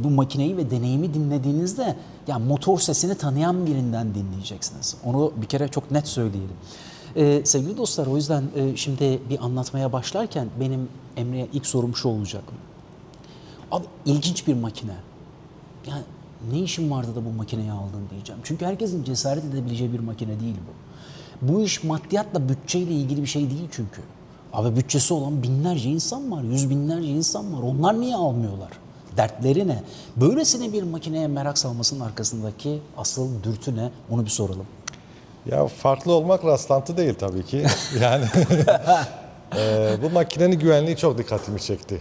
bu makineyi ve deneyimi dinlediğinizde ya motor sesini tanıyan birinden dinleyeceksiniz. Onu bir kere çok net söyleyelim. Sevgili dostlar, o yüzden şimdi bir anlatmaya başlarken benim Emre'ye ilk sorum şu olacak. Abi ilginç bir makine. Yani ne işin vardı da bu makineyi aldın diyeceğim. Çünkü herkesin cesaret edebileceği bir makine değil bu. Bu iş maddiyatla, bütçeyle ilgili bir şey değil çünkü. Abi bütçesi olan binlerce insan var, yüz binlerce insan var. Onlar niye almıyorlar? Dertleri ne? Böylesine bir makineye merak salmasının arkasındaki asıl dürtü ne? Onu bir soralım. Ya farklı olmak rastlantı değil tabii ki. Yani bu makinenin güvenliği çok dikkatimi çekti.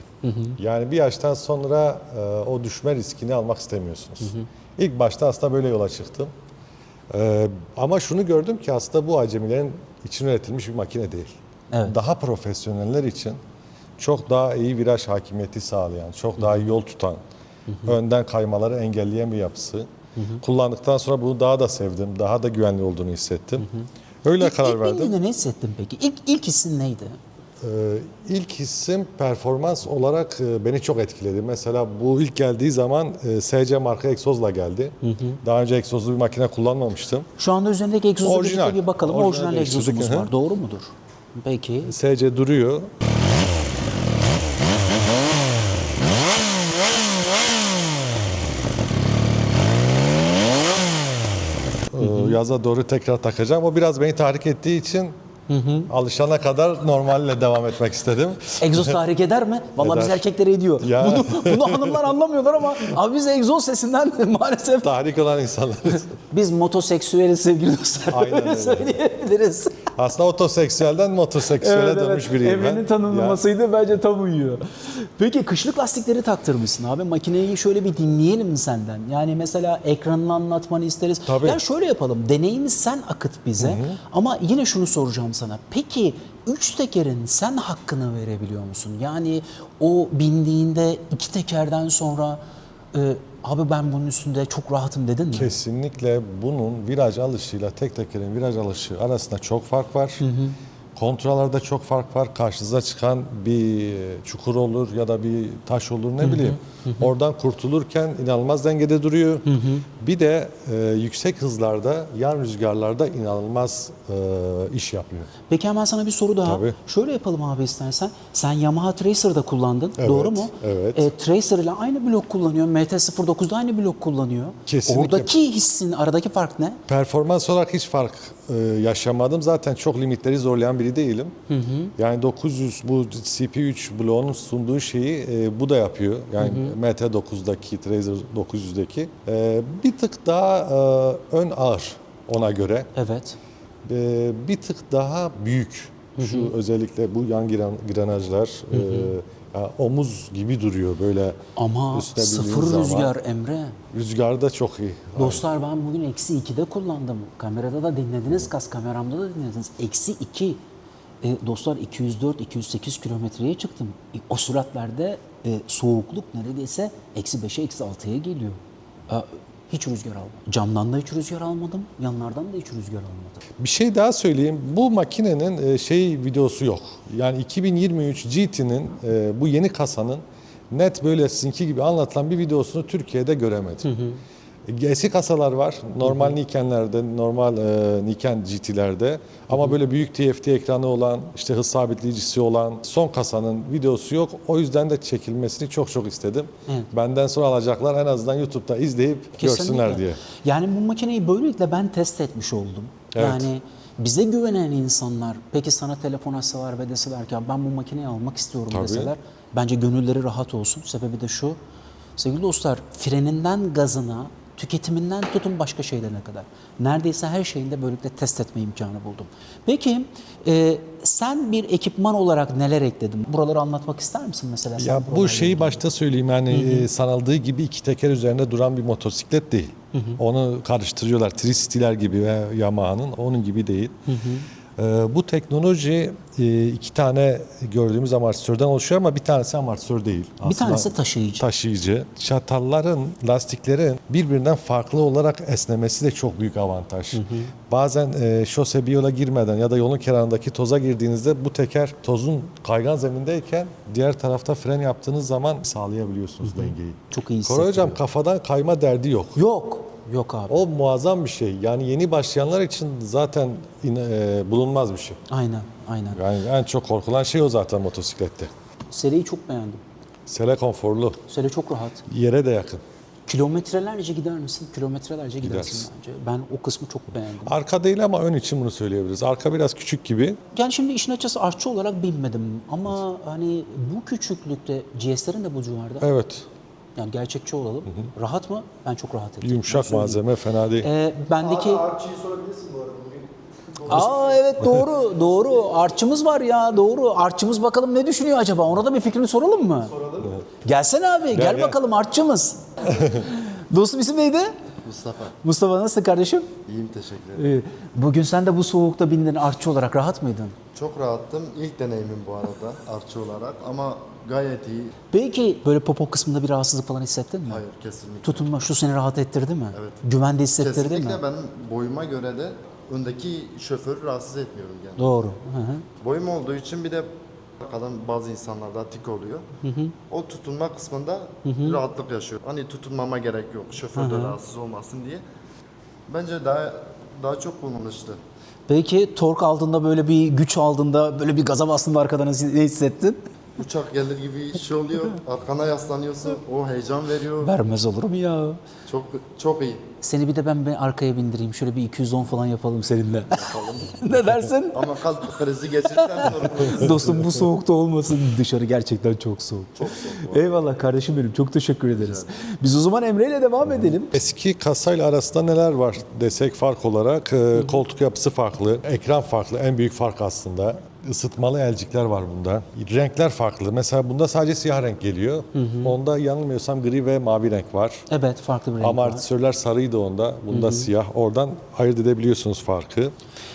Yani bir yaştan sonra o düşme riskini almak istemiyorsunuz. İlk başta aslında böyle yola çıktım. Ama şunu gördüm ki aslında bu acemilerin için üretilmiş bir makine değil. Evet. Daha profesyoneller için çok daha iyi viraj hakimiyeti sağlayan, çok daha iyi yol tutan, önden kaymaları engelleyen bir yapısı. Kullandıktan sonra bunu daha da sevdim, daha da güvenli olduğunu hissettim. Öyle karar verdim. İlk bindiğinde ne hissettin peki? İlk hissin neydi? İlk hissim performans olarak beni çok etkiledi. Mesela bu ilk geldiği zaman SC marka egzozla geldi. Daha önce egzozlu bir makine kullanmamıştım. Şu anda üzerindeki egzozu Orijinal. birlikte bir bakalım. Orijinal Orijinal egzozu, egzozumuz hı. var. Doğru mudur? Peki. SC duruyor. Yaza doğru tekrar takacağım. O biraz beni tahrik ettiği için alışana kadar normalle devam etmek istedim. Egzoz tahrik eder mi? Vallahi biz Eder. erkekler ediyor. Ya. Bunu hanımlar anlamıyorlar ama abi biz egzoz sesinden maalesef Tahrik olan insanlarız. biz motoseksüeliz sevgili dostlar. Aynen Öyle öyle. söyleyebiliriz. Aslında otoseksüelden motoseksüele dönmüş biriyim ben. Emre'nin tanımlamasıydı, bence tam uyuyor. Peki kışlık lastikleri taktırmışsın abi. Makineyi şöyle bir dinleyelim mi senden? Yani mesela ekranını anlatmanı isteriz. Tabii. Yani şöyle yapalım. Deneyimi sen akıt bize. Ama yine şunu soracağım sana. Peki 3 tekerin sen hakkını verebiliyor musun? Yani o bindiğinde 2 tekerden sonra abi ben bunun üstünde çok rahatım dedin mi? Kesinlikle bunun viraj alışıyla tek tekerin viraj alışı arasında çok fark var. Kontralarda çok fark var. Karşınıza çıkan bir çukur olur ya da bir taş olur ne bileyim. Oradan kurtulurken inanılmaz dengede duruyor. Bir de yüksek hızlarda, yan rüzgarlarda inanılmaz iş yapıyor. Peki hemen sana bir soru daha. Tabii. Şöyle yapalım abi istersen. Sen Yamaha Tracer'da kullandın. Evet, Doğru mu? evet. Tracer ile aynı blok kullanıyor. MT-09'da aynı blok kullanıyor. Kesinlikle. Oradaki hissin aradaki fark ne? Performans olarak hiç fark yaşamadım. Zaten çok limitleri zorlayan biri değilim. Yani 900 bu CP3 bloğunun sunduğu şeyi bu da yapıyor. Yani MT9'daki, Tracer 900'deki. Bir tık daha ön ağır ona göre. Evet. Bir tık daha büyük. Şu özellikle bu yan granajlar yani omuz gibi duruyor böyle. Ama üstüne sıfır bindiğiniz zaman. rüzgar Emre. Rüzgar da çok iyi. Dostlar ben bugün -2'de kullandım. Kamerada da dinlediniz, kas kameramda da dinlediniz. -2. Dostlar 204-208 kilometreye çıktım. O süratlerde soğukluk neredeyse -5'e -6'ya geliyor. Hiç rüzgar almadım. Camdan da hiç rüzgar almadım. Yanlardan da hiç rüzgar almadım. Bir şey daha söyleyeyim. Bu makinenin videosu yok. Yani 2023 GT'nin bu yeni kasanın net böyle sizinki gibi anlatılan bir videosunu Türkiye'de göremedim. Eski kasalar var. Normal Niken'lerde, normal Niken GT'lerde. Ama böyle büyük TFT ekranı olan, işte hız sabitleyicisi olan son kasanın videosu yok. O yüzden de çekilmesini çok istedim. Evet. Benden sonra alacaklar en azından YouTube'da izleyip görsünler diye. Yani bu makineyi böylelikle ben test etmiş oldum. Evet. Yani bize güvenen insanlar, peki sana telefon açsalar ve deseler ki ben bu makineyi almak istiyorum Tabii. deseler, bence gönülleri rahat olsun. Sebebi de şu, sevgili dostlar, freninden gazına, tüketiminden tutun başka şeylerine kadar. Neredeyse her şeyinde böylelikle test etme imkanı buldum. Peki sen bir ekipman olarak neler ekledin? Buraları anlatmak ister misin mesela? Sen Ya bu buralarla şeyi ilgili? başta söyleyeyim yani sanıldığı gibi iki teker üzerinde duran bir motosiklet değil. Onu karıştırıyorlar. Tristiler gibi ve Yamaha'nın onun gibi değil. Bu teknoloji iki tane gördüğümüz amortisörden oluşuyor ama bir tanesi amortisör değil. Bir tanesi taşıyıcı. Taşıyıcı. Çatalların, lastiklerin birbirinden farklı olarak esnemesi de çok büyük avantaj. Bazen şose bir yola girmeden ya da yolun kenarındaki toza girdiğinizde bu teker tozun kaygan zemindeyken diğer tarafta fren yaptığınız zaman sağlayabiliyorsunuz dengeyi. Çok iyi Koray Hocam hissettiriyor. kafadan kayma derdi yok. Yok abi. O muazzam bir şey. Yani yeni başlayanlar için zaten bulunmaz bir şey. Aynen. Yani en çok korkulan şey o zaten motosiklette. Seriyi çok beğendim. Sele konforlu, Seri çok rahat. yere de yakın. Kilometrelerce gider misin? Kilometrelerce gidersin Gidersin. bence. Ben o kısmı çok beğendim. Arka değil ama ön için bunu söyleyebiliriz. Arka biraz küçük gibi. Yani şimdi işin açıkçası artçı olarak binmedim ama hani bu küçüklükte GS'lerin de bu civarda. Evet. Yani gerçekçi olalım. Rahat mı? Ben çok rahat ettim. Yumuşak Ben söyleyeyim. malzeme fena değil. Bendeki... Artçıyı sorabilirsin bu arada. Evet doğru. Artçımız var ya doğru. Artçımız bakalım ne düşünüyor acaba? Ona da bir fikrini soralım mı? Soralım. Gelsene abi gel bakalım artçımız. Dostum isim neydi? Mustafa. Mustafa nasılsın kardeşim? İyiyim teşekkür ederim. Bugün sen de bu soğukta bindin artçı olarak rahat mıydın? Çok rahattım. İlk deneyimim bu arada artçı olarak ama gayet iyi. Peki böyle popo kısmında bir rahatsızlık falan hissettin mi? Hayır kesinlikle. Tutunma şu seni rahat ettirdi mi? Evet. Güvende hissettirdi Kesinlikle mi? ben boyuma göre de öndeki şoförü rahatsız etmiyorum yani. Doğru. Hı. Boyum olduğu için bir de arkadan bazı insanlarda tik oluyor. O tutunma kısmında rahatlık yaşıyor. Hani tutunmama gerek yok. Şoför de rahatsız olmasın diye. Bence daha çok kullanışlı. Peki tork aldığında böyle bir güç aldığında böyle bir gaza bastığında arkadan ne hissettin? Uçak gelir gibi şey oluyor. Arkana yaslanıyorsun. O heyecan veriyor. Vermez olur mu ya? Çok iyi. Seni bir de ben arkaya bindireyim. Şöyle bir 210 falan yapalım seninle. Ne dersin? Ama kalp krizi geçirirsen sorun. Dostum bu soğukta olmasın. Dışarı gerçekten çok soğuk. Çok soğuk. Eyvallah kardeşim benim. Çok teşekkür ederiz. Biz o zaman Emre ile devam edelim. Eski kasayla arasında neler var desek fark olarak koltuk yapısı farklı, ekran farklı. En büyük fark aslında. Isıtmalı elcikler var bunda. Renkler farklı. Mesela bunda sadece siyah renk geliyor. Onda yanılmıyorsam gri ve mavi renk var. Evet farklı bir renk var. Amortisörler sarıydı onda. Bunda siyah. Oradan ayırt edebiliyorsunuz farkı. Yan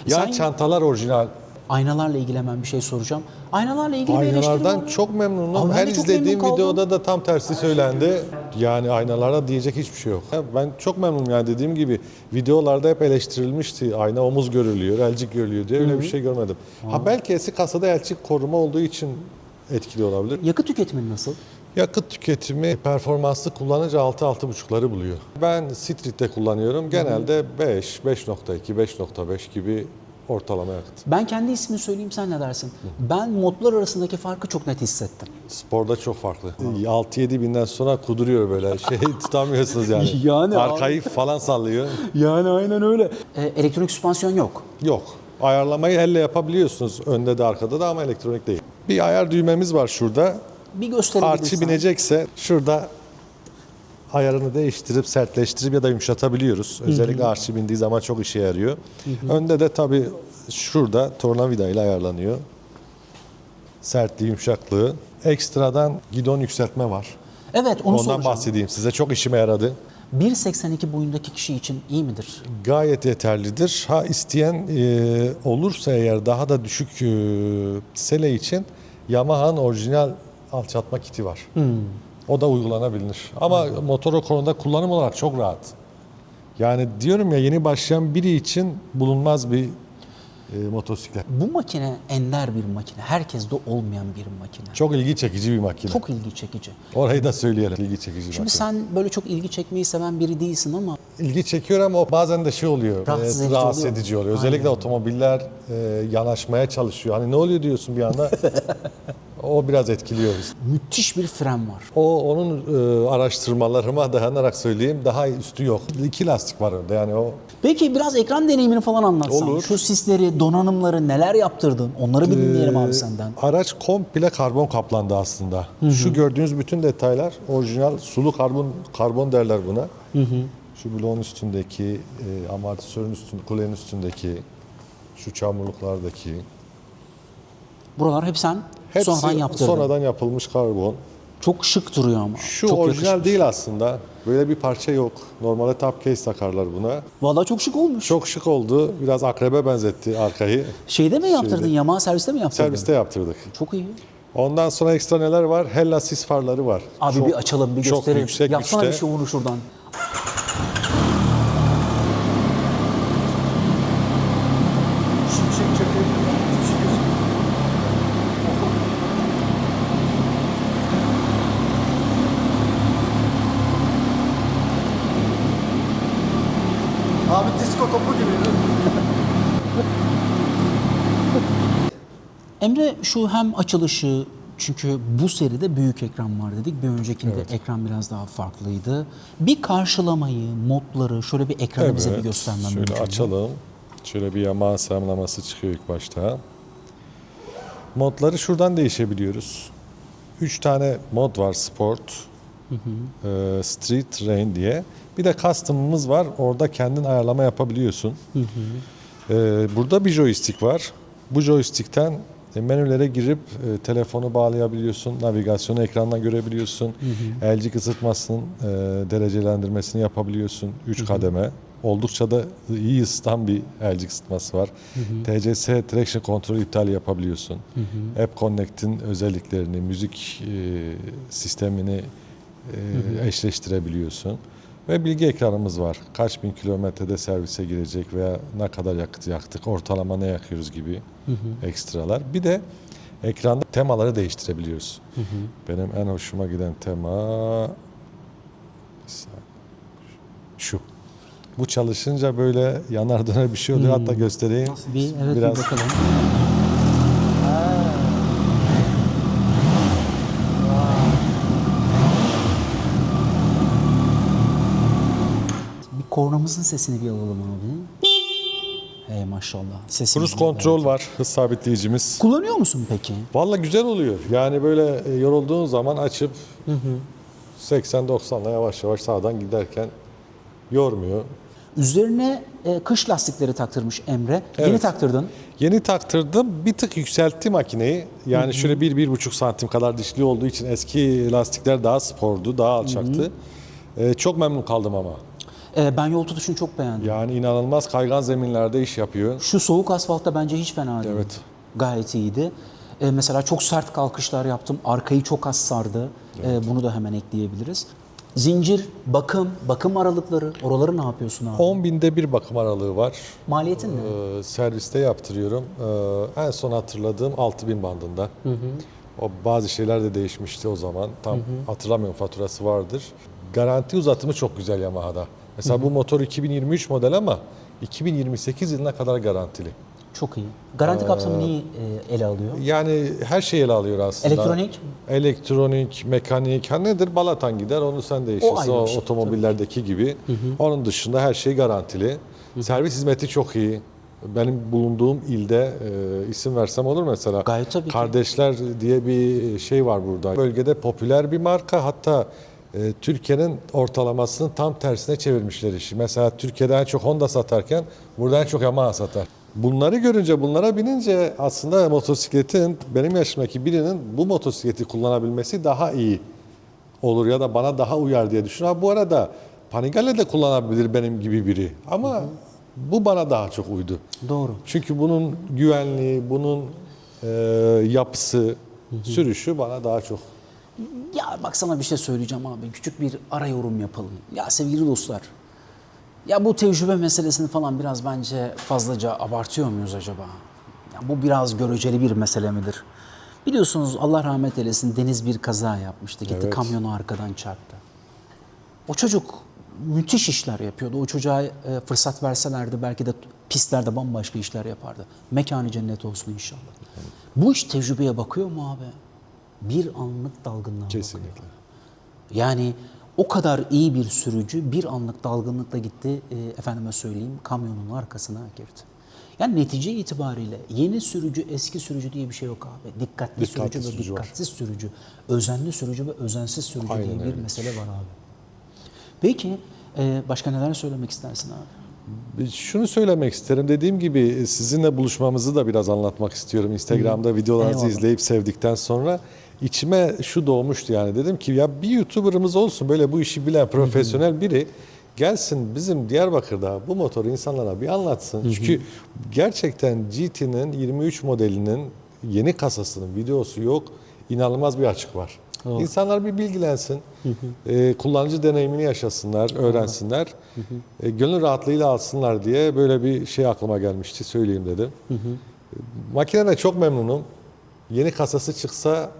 Sen- çantalar orijinal. Aynalarla ilgili hemen bir şey soracağım. Aynalarla ilgili bir eleştiri var Aynalardan mı? çok memnunum. Abi ben Her de çok izlediğim memnun kaldım. videoda da tam tersi söylendi. Yani aynalara diyecek hiçbir şey yok. Ben çok memnunum yani dediğim gibi videolarda hep eleştirilmişti. Ayna omuz görülüyor, elcik görülüyor diye öyle bir şey görmedim. Ha belki eski kasada elcik koruma olduğu için etkili olabilir. Yakıt tüketimi nasıl? Yakıt tüketimi performanslı kullanınca 6-6,5'ları buluyor. Ben Street'te kullanıyorum. Genelde 5, 5.2, 5.5 gibi ortalama yakıt. Ben kendi ismini söyleyeyim, sen ne dersin? Ben modlar arasındaki farkı çok net hissettim. Sporda çok farklı. 6-7 binden sonra kuduruyor böyle. Tutamıyorsunuz yani. Yani Arkayı falan sallıyor. Yani aynen öyle. Elektronik süspansiyon yok. Yok. Ayarlamayı elle yapabiliyorsunuz. Önde de arkada da ama elektronik değil. Bir ayar düğmemiz var şurada. Bir gösterebilirsin. Arçı binecekse şurada ayarını değiştirip sertleştirip ya da yumuşatabiliyoruz. Özellikle arçı bindiği zaman çok işe yarıyor. Önde de tabii şurada tornavida ile ayarlanıyor. Sertliği, yumuşaklığı. Ekstradan gidon yükseltme var. Evet, onu Ondan soracağım. bahsedeyim size. Çok işime yaradı. 1.82 boyundaki kişi için iyi midir? Gayet yeterlidir. Ha isteyen olursa eğer daha da düşük sele için Yamaha'nın orijinal alçaltma kiti var. O da uygulanabilir. Ama motor o konuda kullanım olarak çok rahat. Yani diyorum ya yeni başlayan biri için bulunmaz bir motosiklet. Bu makine ender bir makine. Herkeste olmayan bir makine. Çok ilgi çekici bir makine. Çok ilgi çekici. Orayı da söyleyelim. İlgi çekici bir Şimdi makine. sen böyle çok ilgi çekmeyi seven biri değilsin ama İlgi çekiyor ama o bazen de şey oluyor. Rahatsız edici oluyor. edici oluyor. Özellikle otomobiller yanaşmaya çalışıyor. Hani ne oluyor diyorsun bir anda. O biraz etkiliyor bizi. müthiş bir fren var. Onun araştırmalarıma dayanarak söyleyeyim daha üstü yok. 2 lastik var orada yani o. Peki biraz ekran deneyimini falan anlatsan. Olur. Şu sisleri, donanımları neler yaptırdın? Onları bir dinleyelim abi senden. Araç komple karbon kaplandı aslında. Şu gördüğünüz bütün detaylar orijinal sulu karbon derler buna. Şu bloğun üstündeki, amortisörün üstünde, kulenin üstündeki, şu çamurluklardaki. Buralar hep sen sonradan yaptırdın. sonradan yapılmış karbon. Çok şık duruyor ama. Şu çok orijinal yakışmış. değil aslında. Böyle bir parça yok. Normalde top case takarlar buna. Vallahi çok şık olmuş. Çok şık oldu. Biraz akrebe benzetti arkayı. Şeyde mi yaptırdın? Yamaha serviste mi yaptırdın? Serviste yaptırdık. Çok iyi. Ondan sonra ekstra neler var? Hella sis farları var. Abi Çok- bir açalım, bir çok gösterelim. yüksek Yapsana güçte. bir şovunu şuradan. Şimşek çakıyor. Hiçbir şey gözükmüyor. Abi disko topu gibi. Emre, şu hem açılışı, çünkü bu seride büyük ekran var dedik. Bir öncekinde ekran biraz daha farklıydı. Bir karşılamayı, modları, şöyle bir ekranı bize bir göstermen Şöyle mümkün mü? açalım. Şöyle bir Yamaha selamlaması çıkıyor ilk başta. Modları şuradan değişebiliyoruz. 3 tane mod var. Sport, Street, Rain diye. Bir de Custom'ımız var. Orada kendin ayarlama yapabiliyorsun. Burada bir joystick var. Bu joystick'ten menülere girip telefonu bağlayabiliyorsun. Navigasyonu ekrandan görebiliyorsun. LG ısıtmasının derecelendirmesini yapabiliyorsun. 3 kademe. Oldukça da iyi ısıtan bir LG ısıtması var. TCS Traction Control iptal yapabiliyorsun. App Connect'in özelliklerini, müzik sistemini eşleştirebiliyorsun. Ve bilgi ekranımız var. Kaç bin kilometrede servise girecek veya ne kadar yakıt yaktık, ortalama ne yakıyoruz gibi ekstralar. Bir de ekranda temaları değiştirebiliyoruz. Benim en hoşuma giden tema şu. Bu çalışınca böyle yanar döner bir şey oluyor. Hatta göstereyim. Evet, Biraz- bir bakalım. Bir kornamızın sesini bir alalım abi. Hey maşallah. Sesimiz Cruise kontrol var. Hız sabitleyicimiz. Kullanıyor musun peki? Vallahi güzel oluyor. Yani böyle yorulduğun zaman açıp 80-90'la yavaş yavaş sağdan giderken yormuyor. Üzerine kış lastikleri taktırmış Emre. Yeni Evet. taktırdın. Yeni taktırdım. Bir tık yükseltti makineyi. Yani şöyle 1-1,5 santim kadar dişli olduğu için eski lastikler daha spordu, daha alçaktı. Çok memnun kaldım ama. Ben yol tutuşunu çok beğendim. Yani inanılmaz kaygan zeminlerde iş yapıyor. Şu soğuk asfaltta bence hiç fena değil. Evet. gayet iyiydi. Mesela çok sert kalkışlar yaptım. Arkayı çok az sardı. Bunu da hemen ekleyebiliriz. Zincir, bakım aralıkları, oraları ne yapıyorsun abi? 10.000'de bir bakım aralığı var. Maliyetin ne? Serviste yaptırıyorum. En son hatırladığım 6.000 bandında. O bazı şeyler de değişmişti o zaman. Tam hatırlamıyorum, faturası vardır. Garanti uzatımı çok güzel Yamaha'da. Mesela bu motor 2023 model ama 2028 yılına kadar garantili. Çok iyi. Garanti kapsamı neyi ele alıyor? Yani her şeyi ele alıyor aslında. Elektronik? Elektronik, mekanik, ha nedir? Balatan gider, onu sen değişirsin. ayrı O bir şey, otomobillerdeki gibi. Onun dışında her şey garantili. Servis hizmeti çok iyi. Benim bulunduğum ilde isim versem olur mesela. Gayet tabii ki. Kardeşler diye bir şey var burada. Bölgede popüler bir marka. Hatta Türkiye'nin ortalamasının tam tersine çevirmişler işi. Mesela Türkiye'de en çok Honda satarken burada en çok Yamaha satar. Bunları görünce, bunlara binince aslında motosikletin, benim yaşımdaki birinin bu motosikleti kullanabilmesi daha iyi olur ya da bana daha uyar diye düşünüyorum. Bu arada Panigale de kullanabilir benim gibi biri ama bu bana daha çok uydu. Doğru. Çünkü bunun güvenliği, bunun yapısı, sürüşü bana daha çok. Ya bak sana bir şey söyleyeceğim abi. Küçük bir ara yorum yapalım. Ya sevgili dostlar. Ya bu tecrübe meselesini falan biraz bence fazlaca abartıyor muyuz acaba? Ya bu biraz göreceli bir mesele midir? Biliyorsunuz Allah rahmet eylesin Deniz bir kaza yapmıştı. Gitti Evet. kamyonu arkadan çarptı. O çocuk müthiş işler yapıyordu. O çocuğa fırsat verselerdi belki de pistlerde bambaşka işler yapardı. Mekanı cennet olsun inşallah. Bu iş tecrübeye bakıyor mu abi? Bir anlık dalgınlığa Kesinlikle. bakıyor. Yani o kadar iyi bir sürücü bir anlık dalgınlıkla gitti efendime söyleyeyim kamyonun arkasına girdi. Yani netice itibariyle yeni sürücü eski sürücü diye bir şey yok abi. Dikkatli sürücü ve sürücü var. dikkatsiz sürücü, özenli sürücü ve özensiz sürücü Aynen diye bir öyle. mesele var abi. Peki başka neler söylemek istersin abi? Şunu söylemek isterim. Dediğim gibi sizinle buluşmamızı da biraz anlatmak istiyorum. Instagram'da videolarınızı Eyvallah. izleyip sevdikten sonra içime şu doğmuştu yani. Dedim ki ya bir YouTuber'ımız olsun, böyle bu işi bilen profesyonel biri gelsin bizim Diyarbakır'da bu motoru insanlara bir anlatsın. Çünkü gerçekten GT'nin 23 modelinin yeni kasasının videosu yok. İnanılmaz bir açık var. İnsanlar bir bilgilensin, kullanıcı deneyimini yaşasınlar, öğrensinler, gönül rahatlığıyla alsınlar diye böyle bir şey aklıma gelmişti, söyleyeyim dedim. Makineden çok memnunum. Yeni kasası çıksa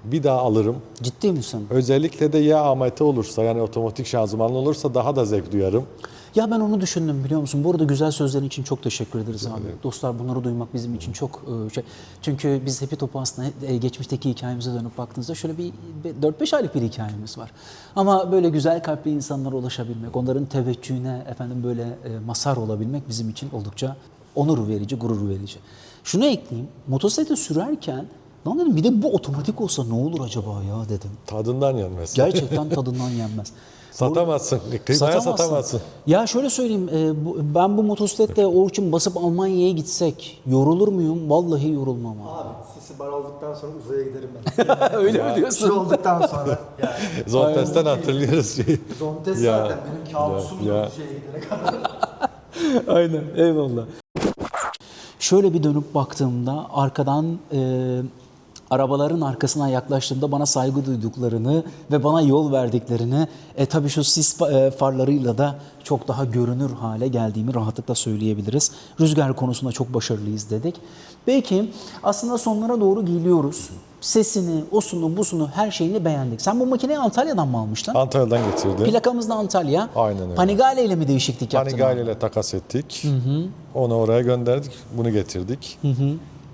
bir daha alırım. Ciddi misin? Özellikle de ya AMT olursa, yani otomatik şanzımanlı olursa daha da zevk duyarım. Ya ben onu düşündüm biliyor musun? Bu arada güzel sözlerin için çok teşekkür ederiz abi. Dostlar bunları duymak bizim için çok şey. Çünkü biz Happy Top'u aslında geçmişteki hikayemize dönüp baktığınızda şöyle bir 4-5 aylık bir hikayemiz var. Ama böyle güzel kalpli insanlara ulaşabilmek, onların teveccühüne efendim böyle mazhar olabilmek bizim için oldukça onur verici, gurur verici. Şunu ekleyeyim. Motosikleti sürerken lan dedim bir de bu otomatik olsa ne olur acaba ya dedim. Tadından yenmez. Gerçekten tadından yenmez. Satamazsın. Kıymaya satamazsın. Ya şöyle söyleyeyim, ben bu motosikletle Orçun basıp Almanya'ya gitsek yorulur muyum? Vallahi yorulmam abi. Abi sisi bar olduktan sonra uzaya giderim ben. Öyle mi Şey diyorsun? olduktan sonra. Yani Zontes'ten hatırlıyoruz şeyi. Zontes Ya, zaten benim kabusumdu ya. şeye gidene kadar. Aynen, eyvallah. Şöyle bir dönüp baktığımda arkadan arabaların arkasına yaklaştığımda bana saygı duyduklarını ve bana yol verdiklerini tabii şu sis farlarıyla da çok daha görünür hale geldiğimi rahatlıkla söyleyebiliriz. Rüzgar konusunda çok başarılıyız dedik. Peki aslında sonlara doğru geliyoruz. Sesini, osunu, busunu her şeyini beğendik. Sen bu makineyi Antalya'dan mı almıştın? Antalya'dan getirdim. Plakamız da Antalya. Aynen öyle. Panigale ile mi değişiklik yaptın? Panigale ile takas ettik. Onu oraya gönderdik. Bunu getirdik.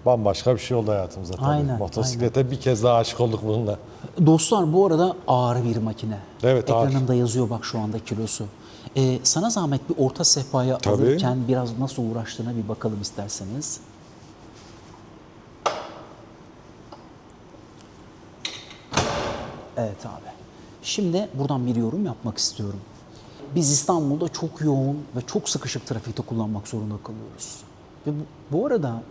Bambaşka bir şey oldu hayatımızda tabii. Aynen, Motosiklete bir kez daha aşık olduk bununla. Dostlar bu arada ağır bir makine. Evet, ağır. Ekranında yazıyor bak şu anda kilosu. Sana zahmet bir orta sehpaya Tabii. alırken biraz nasıl uğraştığına bir bakalım isterseniz. Evet abi. Şimdi buradan bir yorum yapmak istiyorum. Biz İstanbul'da çok yoğun ve çok sıkışık trafikte kullanmak zorunda kalıyoruz. Ve bu arada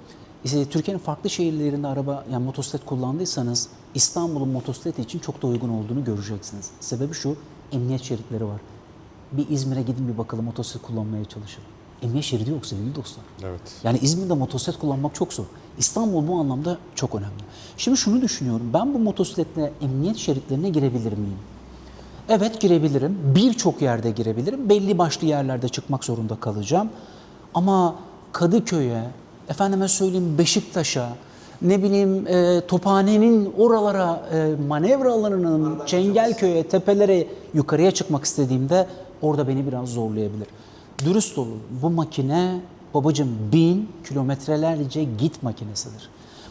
Türkiye'nin farklı şehirlerinde araba yani motosiklet kullandıysanız İstanbul'un motosiklet için çok da uygun olduğunu göreceksiniz. Sebebi şu, emniyet şeritleri var. Bir İzmir'e gidin bir bakalım motosiklet kullanmaya çalışın. emniyet şeridi yok sevgili dostlar. Evet. Yani İzmir'de motosiklet kullanmak çok zor. İstanbul bu anlamda çok önemli. Şimdi şunu düşünüyorum. Ben bu motosikletle emniyet şeritlerine girebilir miyim? Evet girebilirim. Birçok yerde girebilirim. Belli başlı yerlerde çıkmak zorunda kalacağım. Ama Kadıköy'e, efendime söyleyeyim Beşiktaş'a, ne bileyim Tophane'nin oralara, manevra alanının, Çengelköy'e, tepelere, yukarıya çıkmak istediğimde orada beni biraz zorlayabilir. Dürüst olun, bu makine babacığım 1000 kilometrelerce git makinesidir.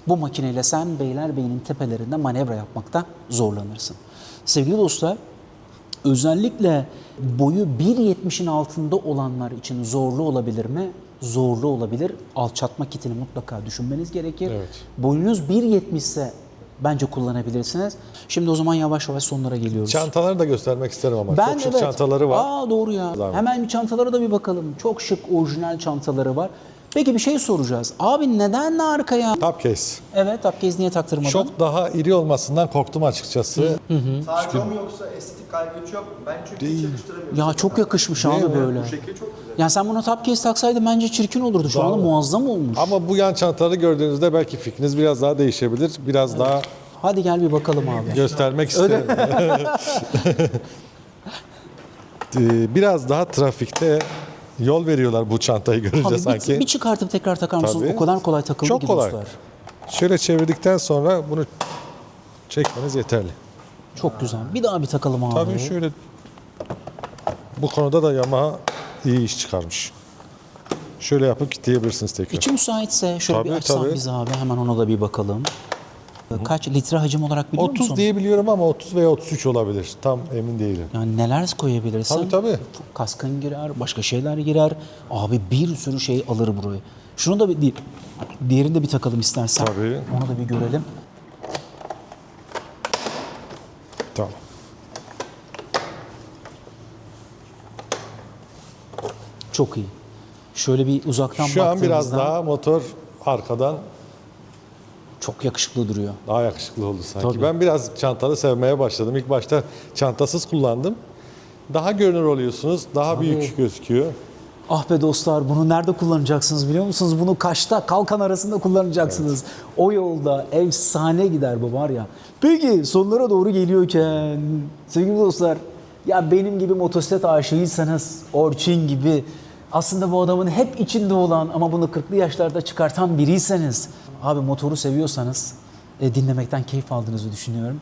Bu makineyle sen Beylerbeyi'nin tepelerinde manevra yapmakta zorlanırsın. Sevgili dostlar, özellikle boyu 1.70'in altında olanlar için zorlu olabilir mi? Zorlu olabilir. Alçaltma kitini mutlaka düşünmeniz gerekir. Evet. Boyunuz 1.70 ise bence kullanabilirsiniz. Şimdi o zaman yavaş yavaş sonlara geliyoruz. Çantaları da göstermek isterim ama. Ben Çok şık evet. çantaları var. Aa doğru ya. Güzel. Hemen bir çantalara da bir bakalım. Çok şık orijinal çantaları var. Peki bir şey soracağız. Abi neden arkaya? Top case. Evet, tapkez niye taktırmadın? Çok daha iri olmasından korktum açıkçası. Sadece o mu yoksa estetik kaygı çok? Ben çünkü hiç yakıştıramıyorum. Ya çok yakışmış abi böyle. Bu şekil çok güzel. Yani sen buna tapkez taksaydın bence çirkin olurdu. Şu anda muazzam olmuş. Ama bu yan çantaları gördüğünüzde belki fikriniz biraz daha değişebilir. Biraz daha Hadi gel bir bakalım abi. göstermek isterim. Biraz daha trafikte yol veriyorlar bu çantayı görünce Abi sanki. bir çıkartıp tekrar takar mısınız? Tabii. O kadar kolay takıldı Çok ki kolay. dostlar. Şöyle çevirdikten sonra bunu çekmeniz yeterli. Çok güzel. Bir daha bir takalım abi. Tabii şöyle bu konuda da Yamaha iyi iş çıkarmış. Şöyle yapıp kilitleyebilirsiniz tekrar. İçi müsaitse şöyle bir Tabii, açsan tabii. bize abi. Hemen ona da bir bakalım. Kaç litre hacim olarak biliyor 30 musun? diye biliyorum ama 30 veya 33 olabilir. Tam emin değilim. Yani neler koyabilirsin? Tabii tabii. Kaskın girer, başka şeyler girer. Abi bir sürü şey alır burayı. Şunu da bir diğerini de bir takalım istersen. Tabii. Onu da bir görelim. Tamam. Çok iyi. Şöyle bir uzaktan Şu an biraz baktığımızda daha motor arkadan çok yakışıklı duruyor. daha yakışıklı oldu sanki. Tabii. Ben biraz çantalı sevmeye başladım. İlk başta çantasız kullandım. Daha görünür oluyorsunuz. Daha büyük gözüküyor. Ah be dostlar, bunu nerede kullanacaksınız biliyor musunuz? Bunu Kaş'ta, Kalkan arasında kullanacaksınız. O yolda efsane gider bu var ya. Peki sonlara doğru geliyorken sevgili dostlar, ya benim gibi motosiklet aşığıysanız, Orçun gibi aslında bu adamın hep içinde olan ama bunu 40'lı yaşlarda çıkartan biriyseniz, abi motoru seviyorsanız dinlemekten keyif aldığınızı düşünüyorum.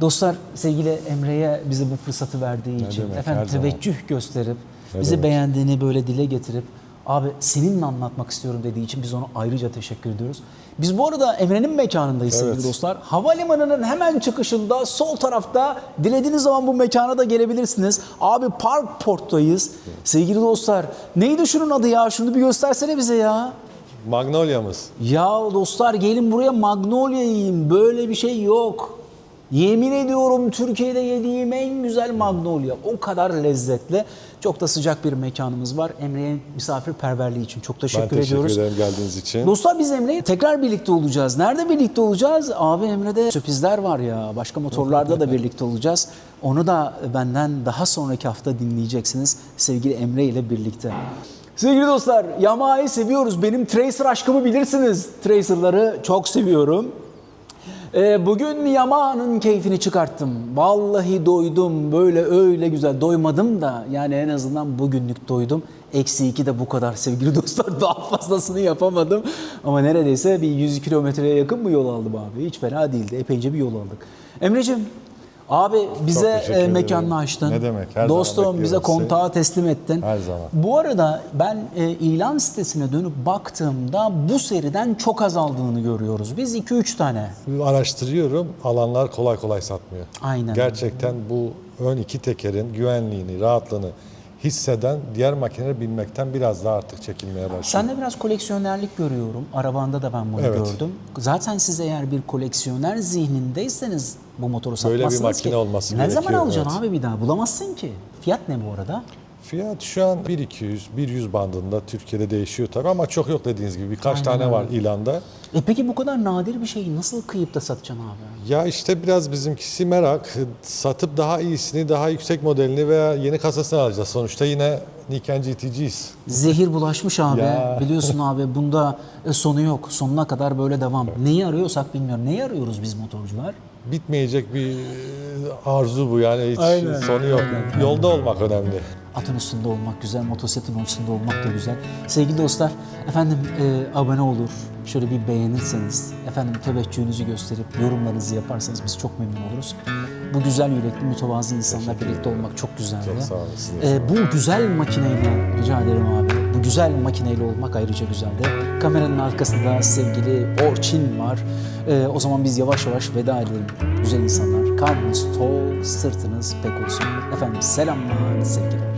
Dostlar, sevgili Emre'ye bize bu fırsatı verdiği için, demek, efendim her zaman. teveccüh gösterip, bizi demek. beğendiğini böyle dile getirip, abi seninle anlatmak istiyorum dediği için biz ona ayrıca teşekkür ediyoruz. Biz bu arada Emre'nin mekanındayız sevgili Evet. dostlar. Havalimanının hemen çıkışında sol tarafta dilediğiniz zaman bu mekana da gelebilirsiniz. Abi Parkport'tayız. Sevgili dostlar, neydi şunun adı ya? Şunu bir göstersene bize ya. Magnolia'mız. Ya dostlar gelin buraya Magnolia yiyin. Böyle bir şey yok. Yemin ediyorum Türkiye'de yediğim en güzel Magnolia. O kadar lezzetli. Çok da sıcak bir mekanımız var. Emre'ye misafirperverliği için çok Ben teşekkür teşekkür ediyoruz. ederim geldiğiniz için. Dostlar biz Emre'yle tekrar birlikte olacağız. Nerede birlikte olacağız? Abi Emre'de sürprizler var ya. Başka motorlarda da birlikte olacağız. Onu da benden daha sonraki hafta dinleyeceksiniz. Sevgili Emre ile birlikte. Sevgili dostlar, Yamaha'yı seviyoruz. Benim Tracer aşkımı bilirsiniz. Tracer'ları çok seviyorum. Bugün Yamaha'nın keyfini çıkarttım. Vallahi doydum. Böyle öyle güzel. Doymadım da yani en azından bugünlük doydum. -2 de bu kadar sevgili dostlar. Daha fazlasını yapamadım. Ama neredeyse bir 100 kilometreye yakın mı yol aldım abi? Hiç fena değildi. Epeyce bir yol aldık. Emreciğim, abi bize teşekkür ederim. mekanını açtın. Ne demek, her zaman Dostum bize bekliyorum sizi. kontağı teslim ettin. Her zaman. Bu arada ben ilan sitesine dönüp baktığımda bu seriden çok azaldığını görüyoruz. Biz 2-3 tane. Araştırıyorum. Alanlar kolay kolay satmıyor. Aynen. Gerçekten bu ön iki tekerin güvenliğini, rahatlığını hisseden diğer makineleri binmekten biraz daha artık çekinmeye başlıyor. Sende biraz koleksiyonerlik görüyorum. Arabanda da ben bunu Evet. gördüm. Zaten siz eğer bir koleksiyoner zihnindeyseniz bu motoru Böyle bir satmazsınız makine ki. olması Ne zaman gerekiyor, alacaksın evet. abi bir daha? Bulamazsın ki. Fiyat ne bu arada? Fiyat şu an 1.200-1.100 bandında, Türkiye'de değişiyor tabii ama çok yok dediğiniz gibi. Birkaç tane var ilanda. Peki bu kadar nadir bir şeyi nasıl kıyıp da satacaksın abi? Ya işte biraz bizimkisi merak. Satıp daha iyisini, daha yüksek modelini veya yeni kasasını alacağız. Sonuçta yine Niken GT'ciyiz. Zehir bulaşmış abi. Ya. Biliyorsun abi bunda sonu yok. Sonuna kadar böyle devam. Neyi arıyorsak bilmiyorum. Neyi arıyoruz biz motorcular? Bitmeyecek bir arzu bu yani, hiç sonu yok. Yolda olmak önemli. Atın üstünde olmak güzel, motosikletin üstünde olmak da güzel. Sevgili dostlar, efendim abone olur, şöyle bir beğenirseniz, efendim teveccühünüzü gösterip yorumlarınızı yaparsanız biz çok memnun oluruz. Bu güzel yürekli, mütevazı insanla birlikte olmak çok güzeldi. Çok sağ olasınız. Bu güzel makineyle, rica ederim abi, bu güzel makineyle olmak ayrıca güzeldi. Kameranın arkasında sevgili Orçin var. O zaman biz yavaş yavaş veda edelim güzel insanlar. Karnınız tok, sırtınız pek olsun. Efendim selamlar, sevgiler.